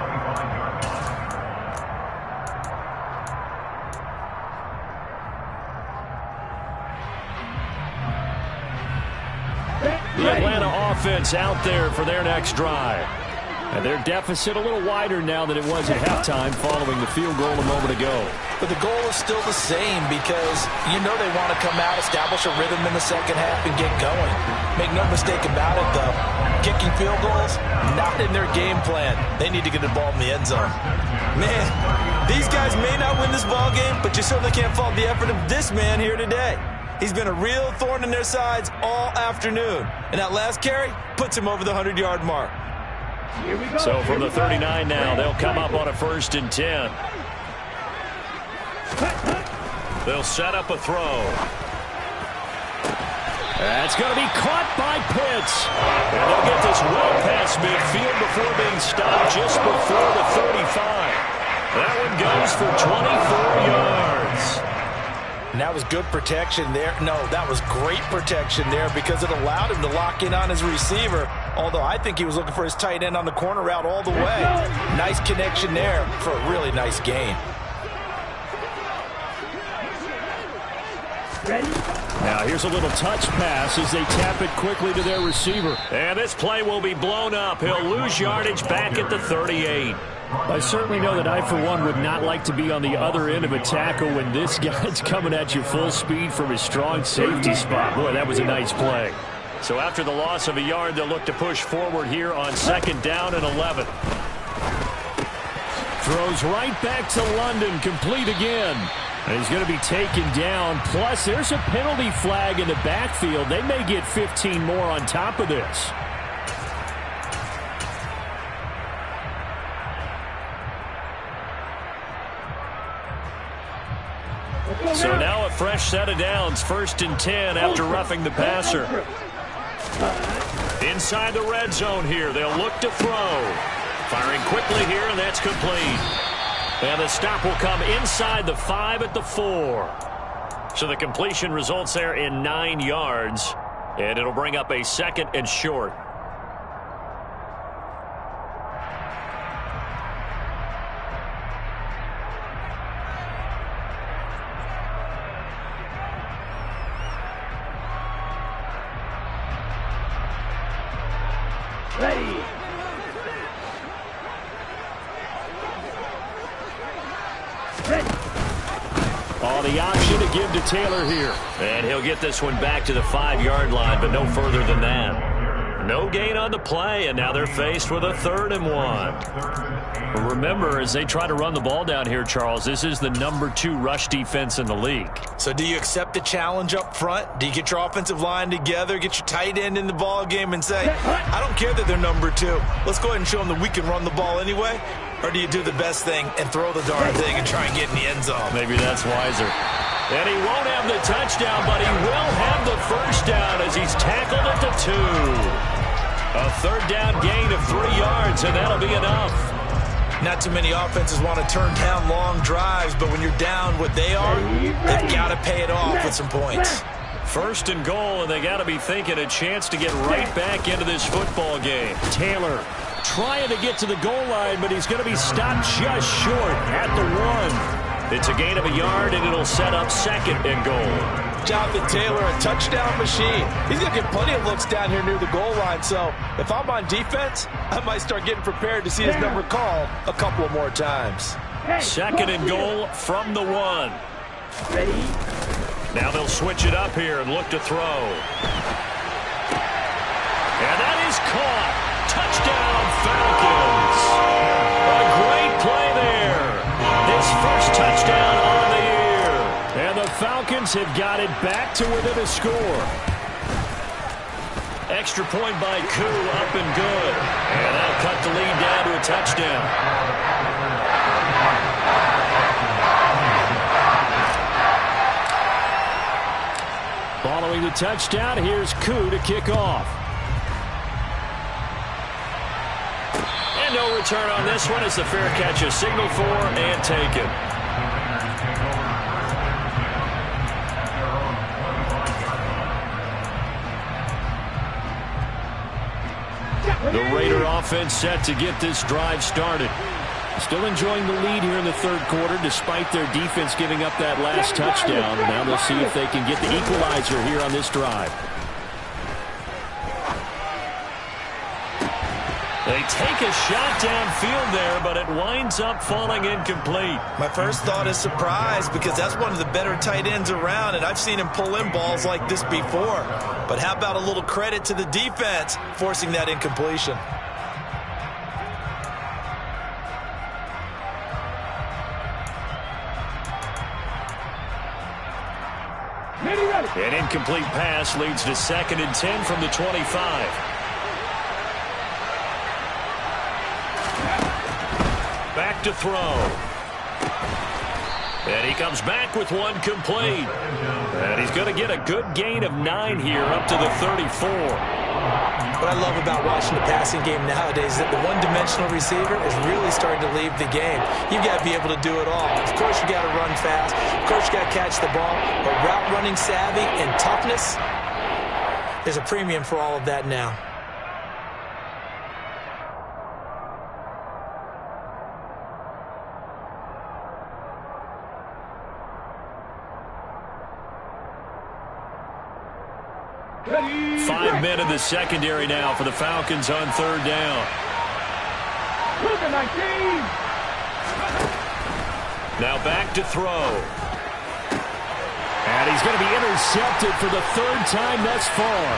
The Atlanta offense out there for their next drive. And their deficit a little wider now than it was at halftime following the field goal a moment ago. But the goal is still the same because you know they want to come out, establish a rhythm in the second half, and get going. Make no mistake about it, though. Kicking field goals, not in their game plan. They need to get the ball in the end zone. Man, these guys may not win this ball game, but you certainly can't fault the effort of this man here today. He's been a real thorn in their sides all afternoon. And that last carry puts him over the 100-yard mark. So from the 39 now, they'll come up on a 1st and 10. They'll set up a throw. That's going to be caught by Pitts. And they'll get this well past midfield before being stopped just before the 35. That one goes for 24 yards. And that was good protection there. No, that was great protection there because it allowed him to lock in on his receiver. Although I think he was looking for his tight end on the corner route all the way. Nice connection there for a really nice gain. Now here's a little touch pass as they tap it quickly to their receiver. And this play will be blown up. He'll lose yardage back at the 38. I certainly know that I, for one, would not like to be on the other end of a tackle when this guy's coming at you full speed from his strong safety spot. Boy, that was a nice play. So after the loss of a yard, they'll look to push forward here on 2nd down and 11. Throws right back to London, complete again. And he's going to be taken down. Plus, there's a penalty flag in the backfield. They may get 15 more on top of this. So now a fresh set of downs, 1st and 10 after roughing the passer. Inside the red zone here, they'll look to throw. Firing quickly here, and that's complete. And the stop will come inside the 5 at the 4. So the completion results there in 9 yards, and it'll bring up a 2nd and short. Ready. Oh, the option to give to Taylor here. And he'll get this one back to the 5-yard line, but no further than that. No gain on the play, and now they're faced with a 3rd and 1. Remember, as they try to run the ball down here, Charles, this is the number 2 rush defense in the league. So do you accept the challenge up front? Do you get your offensive line together, get your tight end in the ball game and say, I don't care that they're number 2. Let's go ahead and show them that we can run the ball anyway? Or do you do the best thing and throw the darn thing and try and get in the end zone? Maybe that's wiser. And he won't have the touchdown, but he will have the 1st down as he's tackled at the 2. A 3rd down gain of 3 yards, and that'll be enough. Not too many offenses want to turn down long drives, but when you're down what they are, they've got to pay it off with some points. First and goal, and they got to be thinking a chance to get right back into this football game. Taylor trying to get to the goal line, but he's going to be stopped just short at the 1. It's a gain of a yard, and it'll set up second and goal. Jonathan Taylor, a touchdown machine. He's going to get plenty of looks down here near the goal line, so if I'm on defense, I might start getting prepared to see his number called a couple of more times. Second and goal from the 1. Ready? Now they'll switch it up here and look to throw. And that is caught. Touchdown, Falcons. A great play there. His first touchdown on the year. And the Falcons have got it back to within a score. Extra point by Koo, up and good. And that'll cut the lead down to a touchdown. Following the touchdown, here's Koo to kick off. And no return on this one as the fair catch is signaled for and taken. The Raider offense set to get this drive started. Still enjoying the lead here in the third quarter despite their defense giving up that last touchdown. Now they'll see if they can get the equalizer here on this drive. They take a shot downfield there, but it winds up falling incomplete. My first thought is surprise because that's one of the better tight ends around, and I've seen him pull in balls like this before. But how about a little credit to the defense forcing that incompletion? An incomplete pass leads to 2nd and 10 from the 25. Back to throw. And he comes back with one complete. And he's going to get a good gain of 9 here up to the 34. What I love about watching the passing game nowadays is that the one-dimensional receiver is really starting to leave the game. You've got to be able to do it all. Of course, you got to run fast. Of course, you got to catch the ball. But route running savvy and toughness, there's a premium for all of that now. Ready? 5 men in the secondary now for the Falcons on third down. Look at 19. Now back to throw. And he's going to be intercepted for the 3rd time thus far.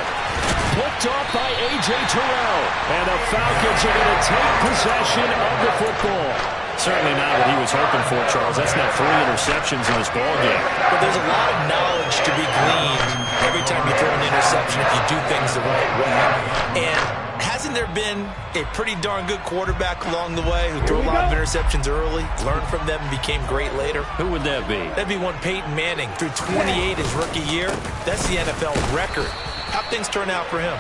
Picked off by A.J. Terrell. And the Falcons are going to take possession of the football. Certainly not what he was hoping for, Charles. That's now 3 interceptions in this ballgame. But there's a lot of knowledge to be gleaned every time you throw an interception if you do things the right way. And hasn't there been a pretty darn good quarterback along the way who threw a lot of interceptions early, learned from them, and became great later? Who would that be? That'd be one Peyton Manning. Threw 28 his rookie year. That's the NFL record. How'd things turn out for him?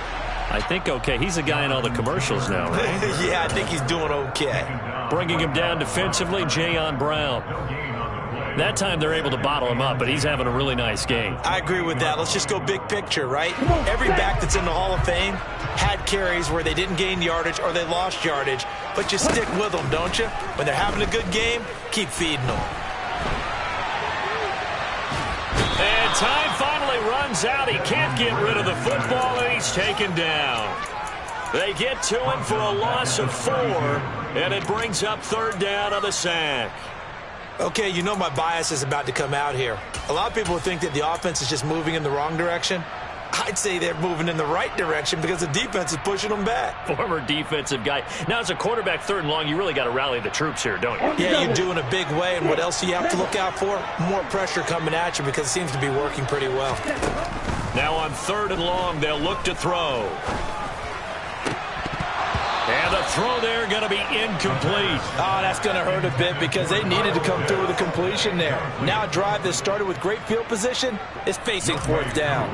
I think okay. He's a guy in all the commercials now, right? Yeah, I think he's doing okay. Bringing him down defensively, Jayon Brown. That time they're able to bottle him up, but he's having a really nice game. I agree with that. Let's just go big picture, right? Every back that's in the Hall of Fame had carries where they didn't gain yardage or they lost yardage, but you stick with them, don't you? When they're having a good game, keep feeding them. And time finally runs out. He can't get rid of the football, and he's taken down. They get to him for a loss of 4, and it brings up 3rd down on the sack. Okay, you know my bias is about to come out here. A lot of people think that the offense is just moving in the wrong direction. I'd say they're moving in the right direction because the defense is pushing them back. Former defensive guy. Now, as a quarterback 3rd and long, you really got to rally the troops here, don't you? Yeah, you do in a big way. And what else do you have to look out for? More pressure coming at you because it seems to be working pretty well. Now on 3rd and long, they'll look to throw. And the throw there going to be incomplete. Oh, that's going to hurt a bit because they needed to come through with a completion there. Now a drive that started with great field position is facing 4th down.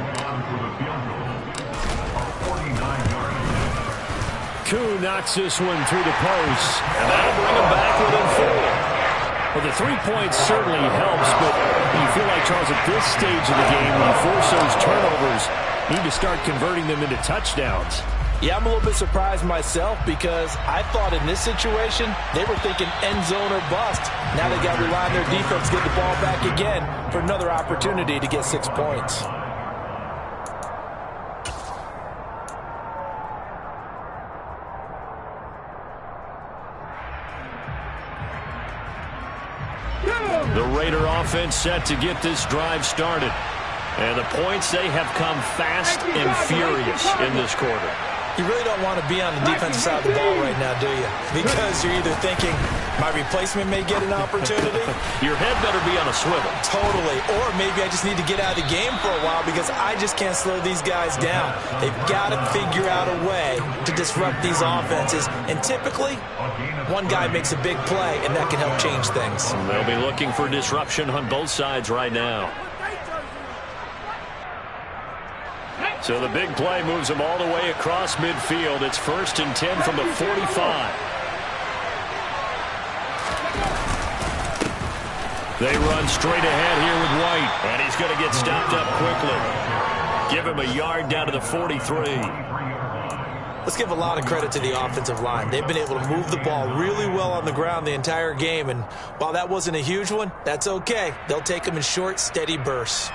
Okung knocks this one through the post. And that'll bring him back within 4. Well, the 3 points certainly helps, but you feel like, Charles, at this stage of the game, when you force those turnovers, you need to start converting them into touchdowns. Yeah, I'm a little bit surprised myself because I thought in this situation they were thinking end zone or bust. Now they got to rely on their defense to get the ball back again for another opportunity to get 6 points. The Raider offense set to get this drive started. And the points, they have come fast and furious in this quarter. You really don't want to be on the defensive side of the ball right now, do you? Because you're either thinking, my replacement may get an opportunity. Your head better be on a swivel. Totally. Or maybe I just need to get out of the game for a while because I just can't slow these guys down. They've got to figure out a way to disrupt these offenses. And typically, one guy makes a big play, and that can help change things. They'll be looking for disruption on both sides right now. So the big play moves them all the way across midfield. It's 1st and 10 from the 45. They run straight ahead here with White. And he's going to get stopped up quickly. Give him a yard down to the 43. Let's give a lot of credit to the offensive line. They've been able to move the ball really well on the ground the entire game. And while that wasn't a huge one, that's okay. They'll take them in short, steady bursts.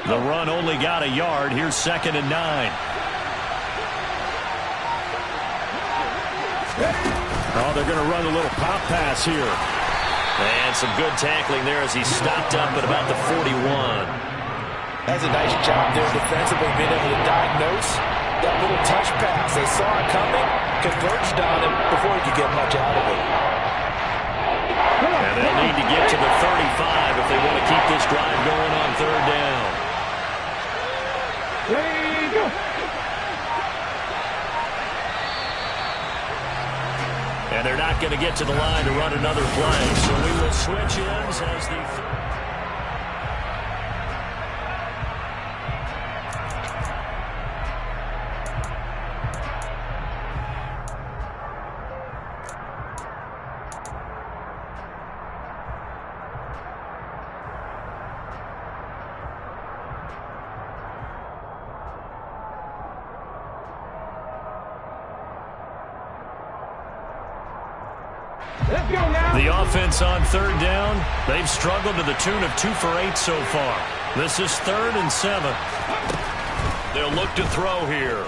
The run only got a yard. Here's 2nd and 9. Oh, they're going to run a little pop pass here. And some good tackling there as he stopped up at about the 41. That's a nice job there defensively, being able to diagnose that little touch pass. They saw it coming, converged on it before he could get much out of it. And they'll need to get to the 35 if they want to keep this drive going on 3rd down. And they're not going to get to the line to run another play. So we will switch ends as the... The offense on 3rd down, they've struggled to the tune of 2 for 8 so far. This is 3rd and 7. They'll look to throw here.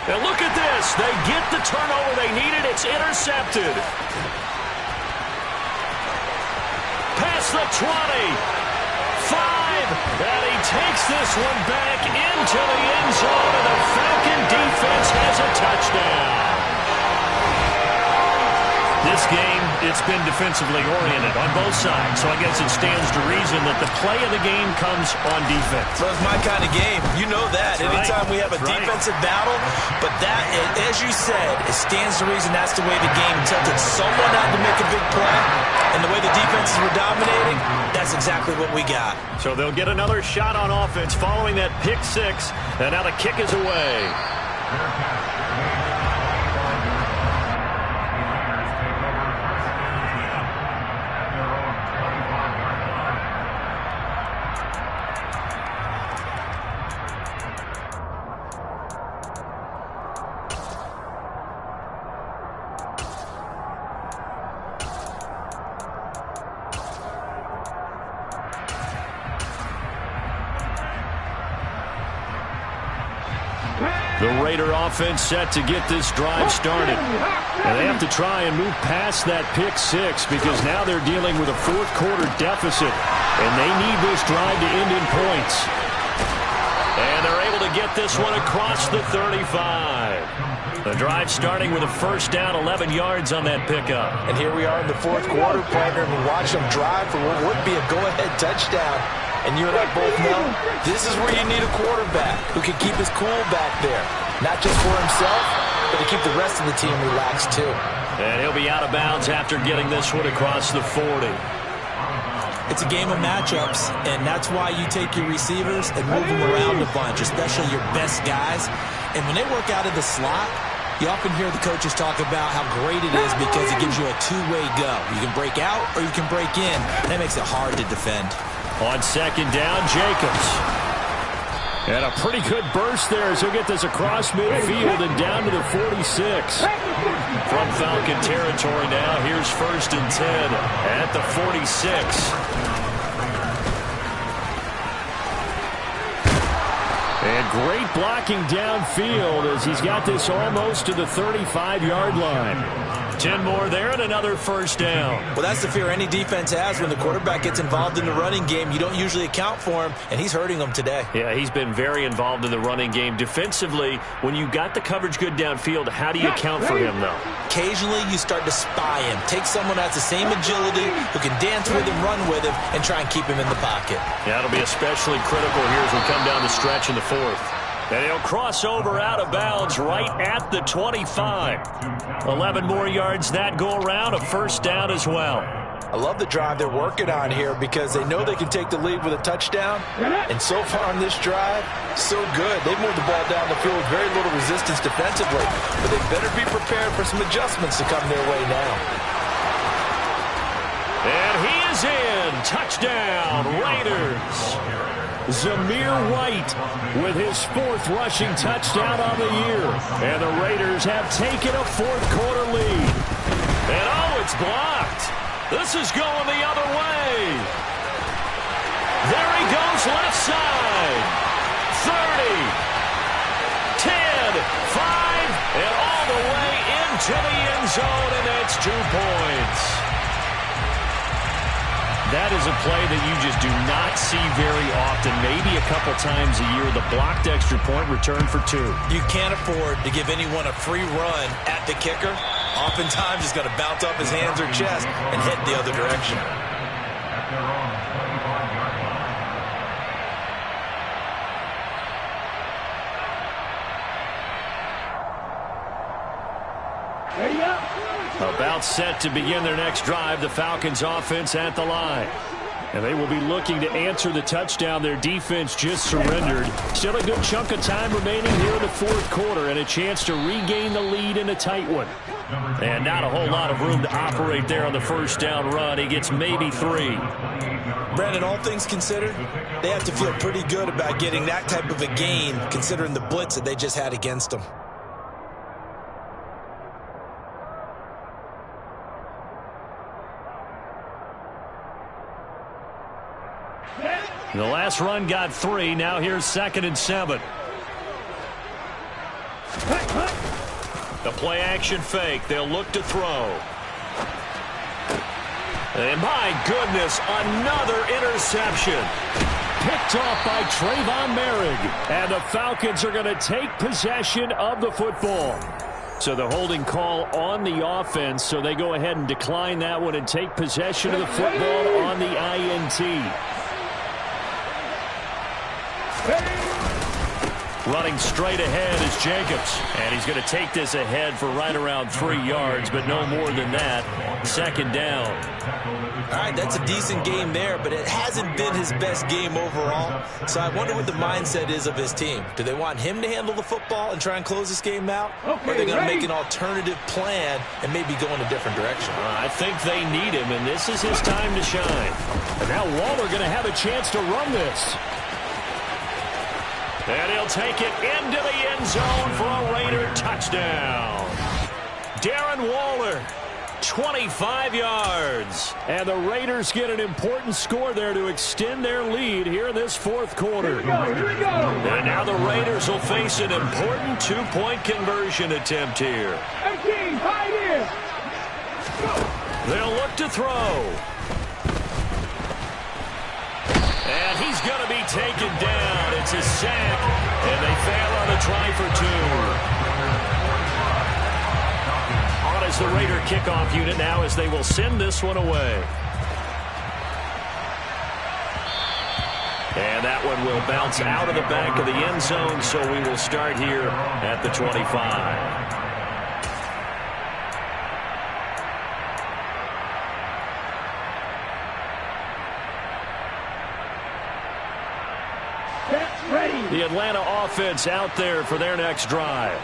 And look at this. They get the turnover they needed. It's intercepted. Past the 20. 5. And he takes this one back into the end zone, and the Falcon defense has a touchdown. This game, it's been defensively oriented on both sides, so I guess it stands to reason that the play of the game comes on defense. So it's my kind of game. You know that. That's anytime right. we have a defensive battle, but that, as you said, it stands to reason that's the way the game tilted. Someone had to make a big play, and the way the defenses were dominating, that's exactly what we got. So they'll get another shot on offense following that pick 6, and now the kick is away. The Raider offense set to get this drive started. And they have to try and move past that pick 6 because now they're dealing with a 4th quarter deficit. And they need this drive to end in points. And they're able to get this one across the 35. The drive starting with a 1st down, 11 yards on that pickup. And here we are in the 4th quarter, partner, and we watch them drive for what would be a go-ahead touchdown. And you and I both know this is where you need a quarterback who can keep his cool back there. Not just for himself, but to keep the rest of the team relaxed too. And he'll be out of bounds after getting this one across the 40. It's a game of matchups, and that's why you take your receivers and move them around a bunch, especially your best guys. And when they work out of the slot, you often hear the coaches talk about how great it is because it gives you a two-way go. You can break out or you can break in. That makes it hard to defend. On second down, Jacobs. And a pretty good burst there as he'll get this across midfield and down to the 46. From Falcon territory now, here's 1st and 10 at the 46. And great blocking downfield as he's got this almost to the 35-yard line. 10 more there and another first down. Well, that's the fear any defense has when the quarterback gets involved in the running game. You don't usually account for him, and he's hurting them today. Yeah, he's been very involved in the running game. Defensively, when you got the coverage good downfield, how do you account for him, though? Occasionally, you start to spy him. Take someone that has the same agility, who can dance with him, run with him, and try and keep him in the pocket. Yeah, it'll be especially critical here as we come down the stretch in the 4th. And he'll cross over out of bounds right at the 25. 11 more yards that go around, a first down as well. I love the drive they're working on here because they know they can take the lead with a touchdown. And so far on this drive, so good. They've moved the ball down the field with very little resistance defensively. But they better be prepared for some adjustments to come their way now. And he is in. Touchdown, Raiders. Zamir White with his 4th rushing touchdown on the year. And the Raiders have taken a 4th quarter lead. And oh, it's blocked. This is going the other way. There he goes left side. 30, 10, 5, and all the way into the end zone, and that's 2 points. That is a play that you just do not see very often, maybe a couple times a year. The blocked extra point return for 2. You can't afford to give anyone a free run at the kicker. Oftentimes he's going to bounce off his hands or chest and head the other direction. About set to begin their next drive, the Falcons offense at the line. And they will be looking to answer the touchdown their defense just surrendered. Still a good chunk of time remaining here in the 4th quarter and a chance to regain the lead in a tight one. And not a whole lot of room to operate there on the first down run. He gets maybe 3. Brandon, all things considered, they have to feel pretty good about getting that type of a gain considering the blitz that they just had against them. The last run got 3. Now here's 2nd and 7. The play action fake. They'll look to throw. And my goodness, another interception. Picked off by Trayvon Merrick. And the Falcons are going to take possession of the football. So the holding call on the offense, so they go ahead and decline that one and take possession of the football on the INT. Running straight ahead is Jacobs. And he's going to take this ahead for right around 3 yards, but no more than that. 2nd down. All right, that's a decent game there, but it hasn't been his best game overall. So I wonder what the mindset is of his team. Do they want him to handle the football and try and close this game out? Or are they going to make an alternative plan and maybe go in a different direction? I think they need him, and this is his time to shine. And now Waller going to have a chance to run this. And he'll take it into the end zone for a Raider touchdown. Darren Waller, 25 yards. And the Raiders get an important score there to extend their lead here in this 4th quarter. Here we go. And now the Raiders will face an important 2-point conversion attempt here. 18, tied in. They'll look to throw. And he's going to be taken down. It's a sack, and they fail on the try for 2. On as the Raider kickoff unit now as they will send this one away. And that one will bounce out of the back of the end zone, so we will start here at the 25. Get ready. The Atlanta offense out there for their next drive.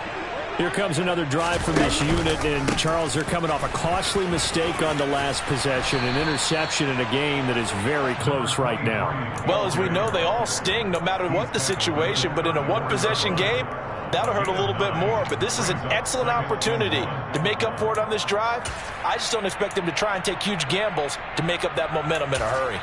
Here comes another drive from this unit, and Charles, they're coming off a costly mistake on the last possession, an interception in a game that is very close right now. Well, as we know, they all sting no matter what the situation, but in a one-possession game, that'll hurt a little bit more. But this is an excellent opportunity to make up for it on this drive. I just don't expect them to try and take huge gambles to make up that momentum in a hurry.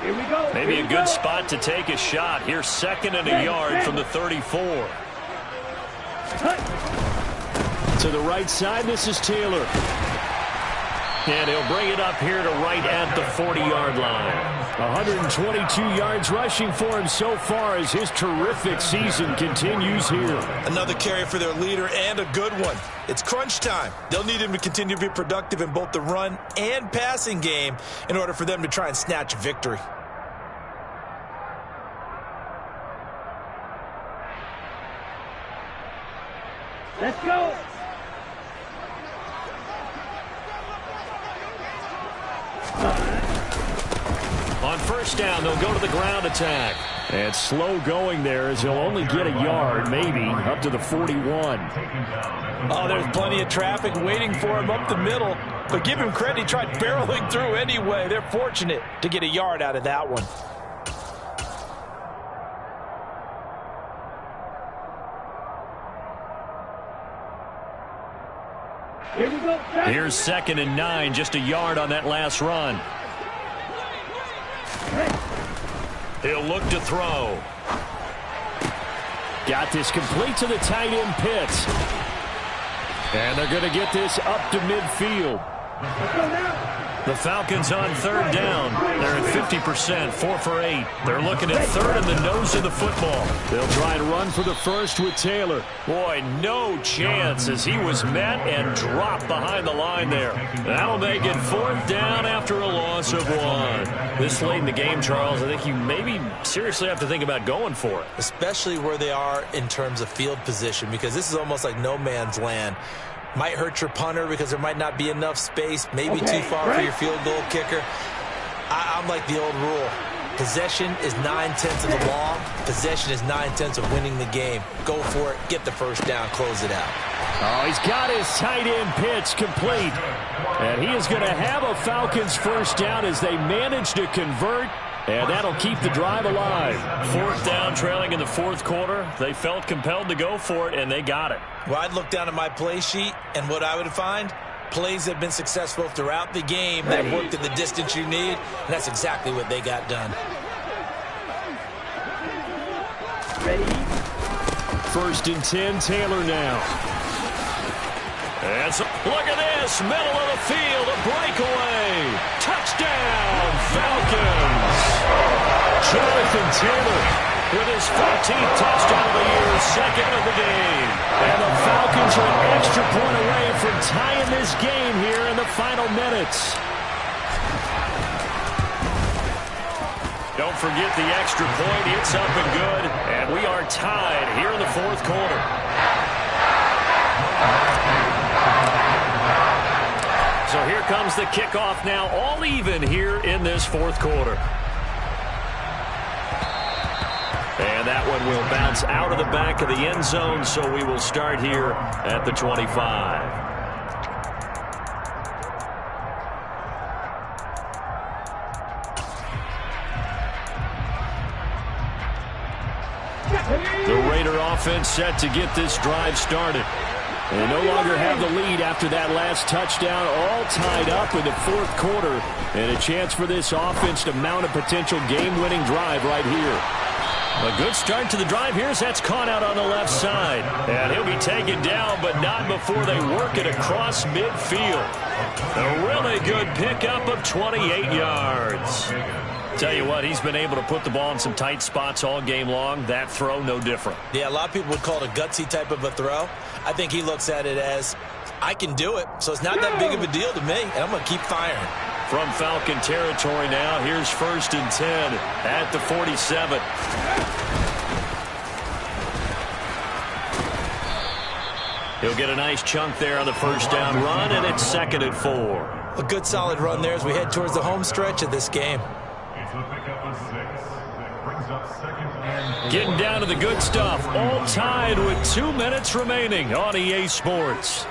Here we go. Maybe a good spot to take a shot. Here's 2nd and a yard from the 34. To the right side, this is Taylor. And he'll bring it up here to right at the 40-yard line. 122 yards rushing for him so far as his terrific season continues here. Another carry for their leader and a good one. It's crunch time. They'll need him to continue to be productive in both the run and passing game in order for them to try and snatch a victory. Let's go. On first down, they'll go to the ground attack. And slow going there as he'll only get a yard, maybe, up to the 41. Oh, there's plenty of traffic waiting for him up the middle. But give him credit, he tried barreling through anyway. They're fortunate to get a yard out of that one. Here we go. Here's 2nd and 9, just a yard on that last run. He'll look to throw. Got this complete to the tight end Pitts. And they're going to get this up to midfield. Let's go now. The Falcons on 3rd down. They're at 50%, 4 for 8. They're looking at 3rd in the nose of the football. They'll try and run for the first with Taylor. Boy, no chance as he was met and dropped behind the line there. That'll make it 4th down after a loss of 1. This late in the game, Charles, I think you maybe seriously have to think about going for it. Especially where they are in terms of field position, because this is almost like no man's land. Might hurt your punter because there might not be enough space, maybe too far for your field goal kicker. I'm like the old rule. Possession is 9/10 of the law. Possession is 9/10 of winning the game. Go for it. Get the first down. Close it out. Oh, he's got his tight end pitch complete. And he is going to have a Falcons first down as they manage to convert. And that'll keep the drive alive. 4th down, trailing in the 4th quarter. They felt compelled to go for it, and they got it. Well, I'd look down at my play sheet, and what I would find, plays that have been successful throughout the game that worked at the distance you need, and that's exactly what they got done. Ready. 1st and 10, Taylor now. And so, look at this, middle of the field, a breakaway. Touchdown, Falcons. Jonathan Taylor with his 14th touchdown of the year, 2nd of the game. And the Falcons are an extra point away from tying this game here in the final minutes. Don't forget the extra point. It's up and good. And we are tied here in the 4th quarter. So here comes the kickoff now, all even here in this 4th quarter. And that one will bounce out of the back of the end zone, so we will start here at the 25. The Raider offense set to get this drive started. They no longer have the lead after that last touchdown, all tied up in the 4th quarter, and a chance for this offense to mount a potential game-winning drive right here. A good start to the drive here as that's caught out on the left side. And he'll be taken down, but not before they work it across midfield. A really good pickup of 28 yards. Tell you what, he's been able to put the ball in some tight spots all game long. That throw, no different. Yeah, a lot of people would call it a gutsy type of a throw. I think he looks at it as, I can do it, so it's not that big of a deal to me, and I'm going to keep firing. From Falcon territory now, here's 1st and 10 at the 47. He'll get a nice chunk there on the first down run, and it's 2nd and 4. A good solid run there as we head towards the home stretch of this game. It's a pickup of 6. That brings up 2nd and 4. Getting down to the good stuff. All tied with 2 minutes remaining on EA Sports.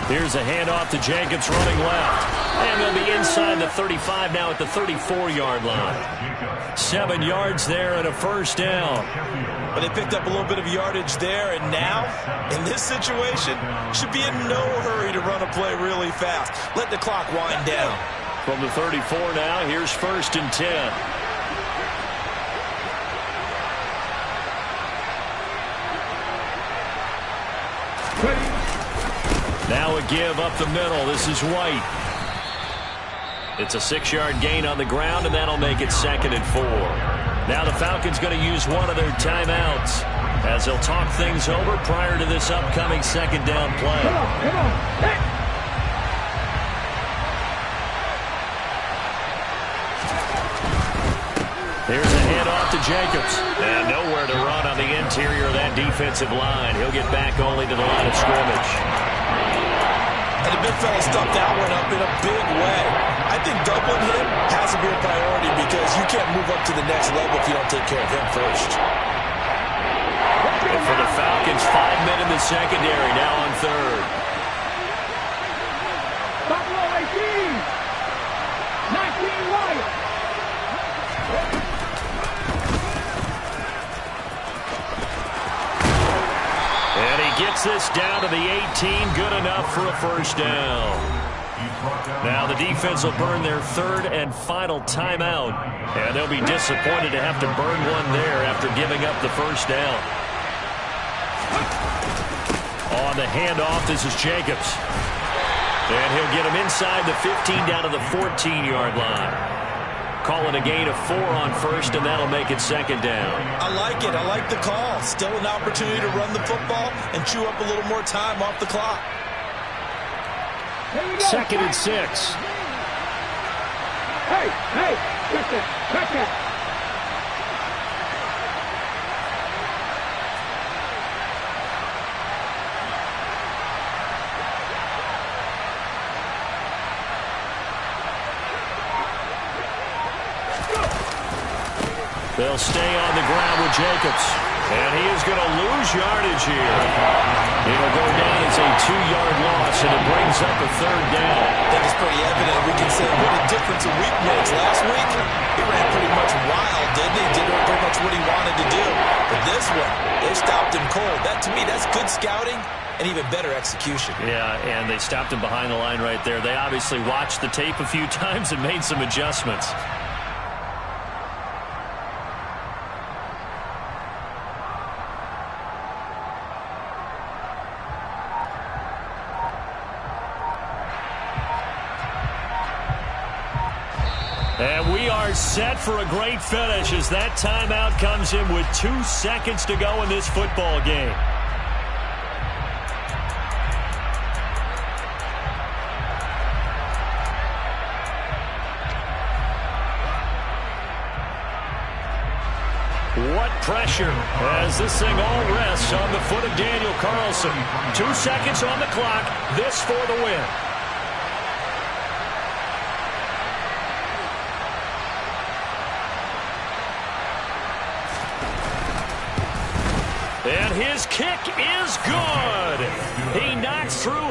Here's a handoff to Jacobs running left. And they'll be inside the 35 now at the 34-yard line. 7 yards there and a first down. But they picked up a little bit of yardage there, and now, in this situation, should be in no hurry to run a play really fast. Let the clock wind down. From the 34 now, here's 1st and 10. Now a give up the middle. This is White. It's a 6-yard gain on the ground, and that'll make it 2nd and 4. Now the Falcons going to use one of their timeouts as they'll talk things over prior to this upcoming 2nd down play. Come on. Hey. Here's a handoff to Jacobs. And nowhere to run on the interior of that defensive line. He'll get back only to the line of scrimmage. And the big fella stuffed that one up in a big way. I think doubling him has to be a priority because you can't move up to the next level if you don't take care of him first. And for the Falcons, 5 men in the secondary, now on 3rd. Buffalo 18. 19 White. And he gets this down to the 18, good enough for a first down. Now the defense will burn their 3rd and final timeout, and they'll be disappointed to have to burn one there after giving up the first down. On the handoff, this is Jacobs. And he'll get him inside the 15 down to the 14-yard line. Calling a gain of 4 on 1st, and that'll make it 2nd down. I like it. I like the call. Still an opportunity to run the football and chew up a little more time off the clock. 2nd and 6. Hey, catch that. They'll stay on the ground with Jacobs. And he is going to lose yardage here. It'll go down as a 2-yard loss, and it brings up a 3rd down. I think it's pretty evident. We can say what a difference a week makes. Last week, he ran pretty much wild, didn't he? Did pretty much what he wanted to do. But this one, they stopped him cold. That, to me, that's good scouting and even better execution. Yeah, and they stopped him behind the line right there. They obviously watched the tape a few times and made some adjustments. And we are set for a great finish as that timeout comes in with 2 seconds to go in this football game. What pressure as this thing all rests on the foot of Daniel Carlson. 2 seconds on the clock. This for the win. And his kick is good. He knocks through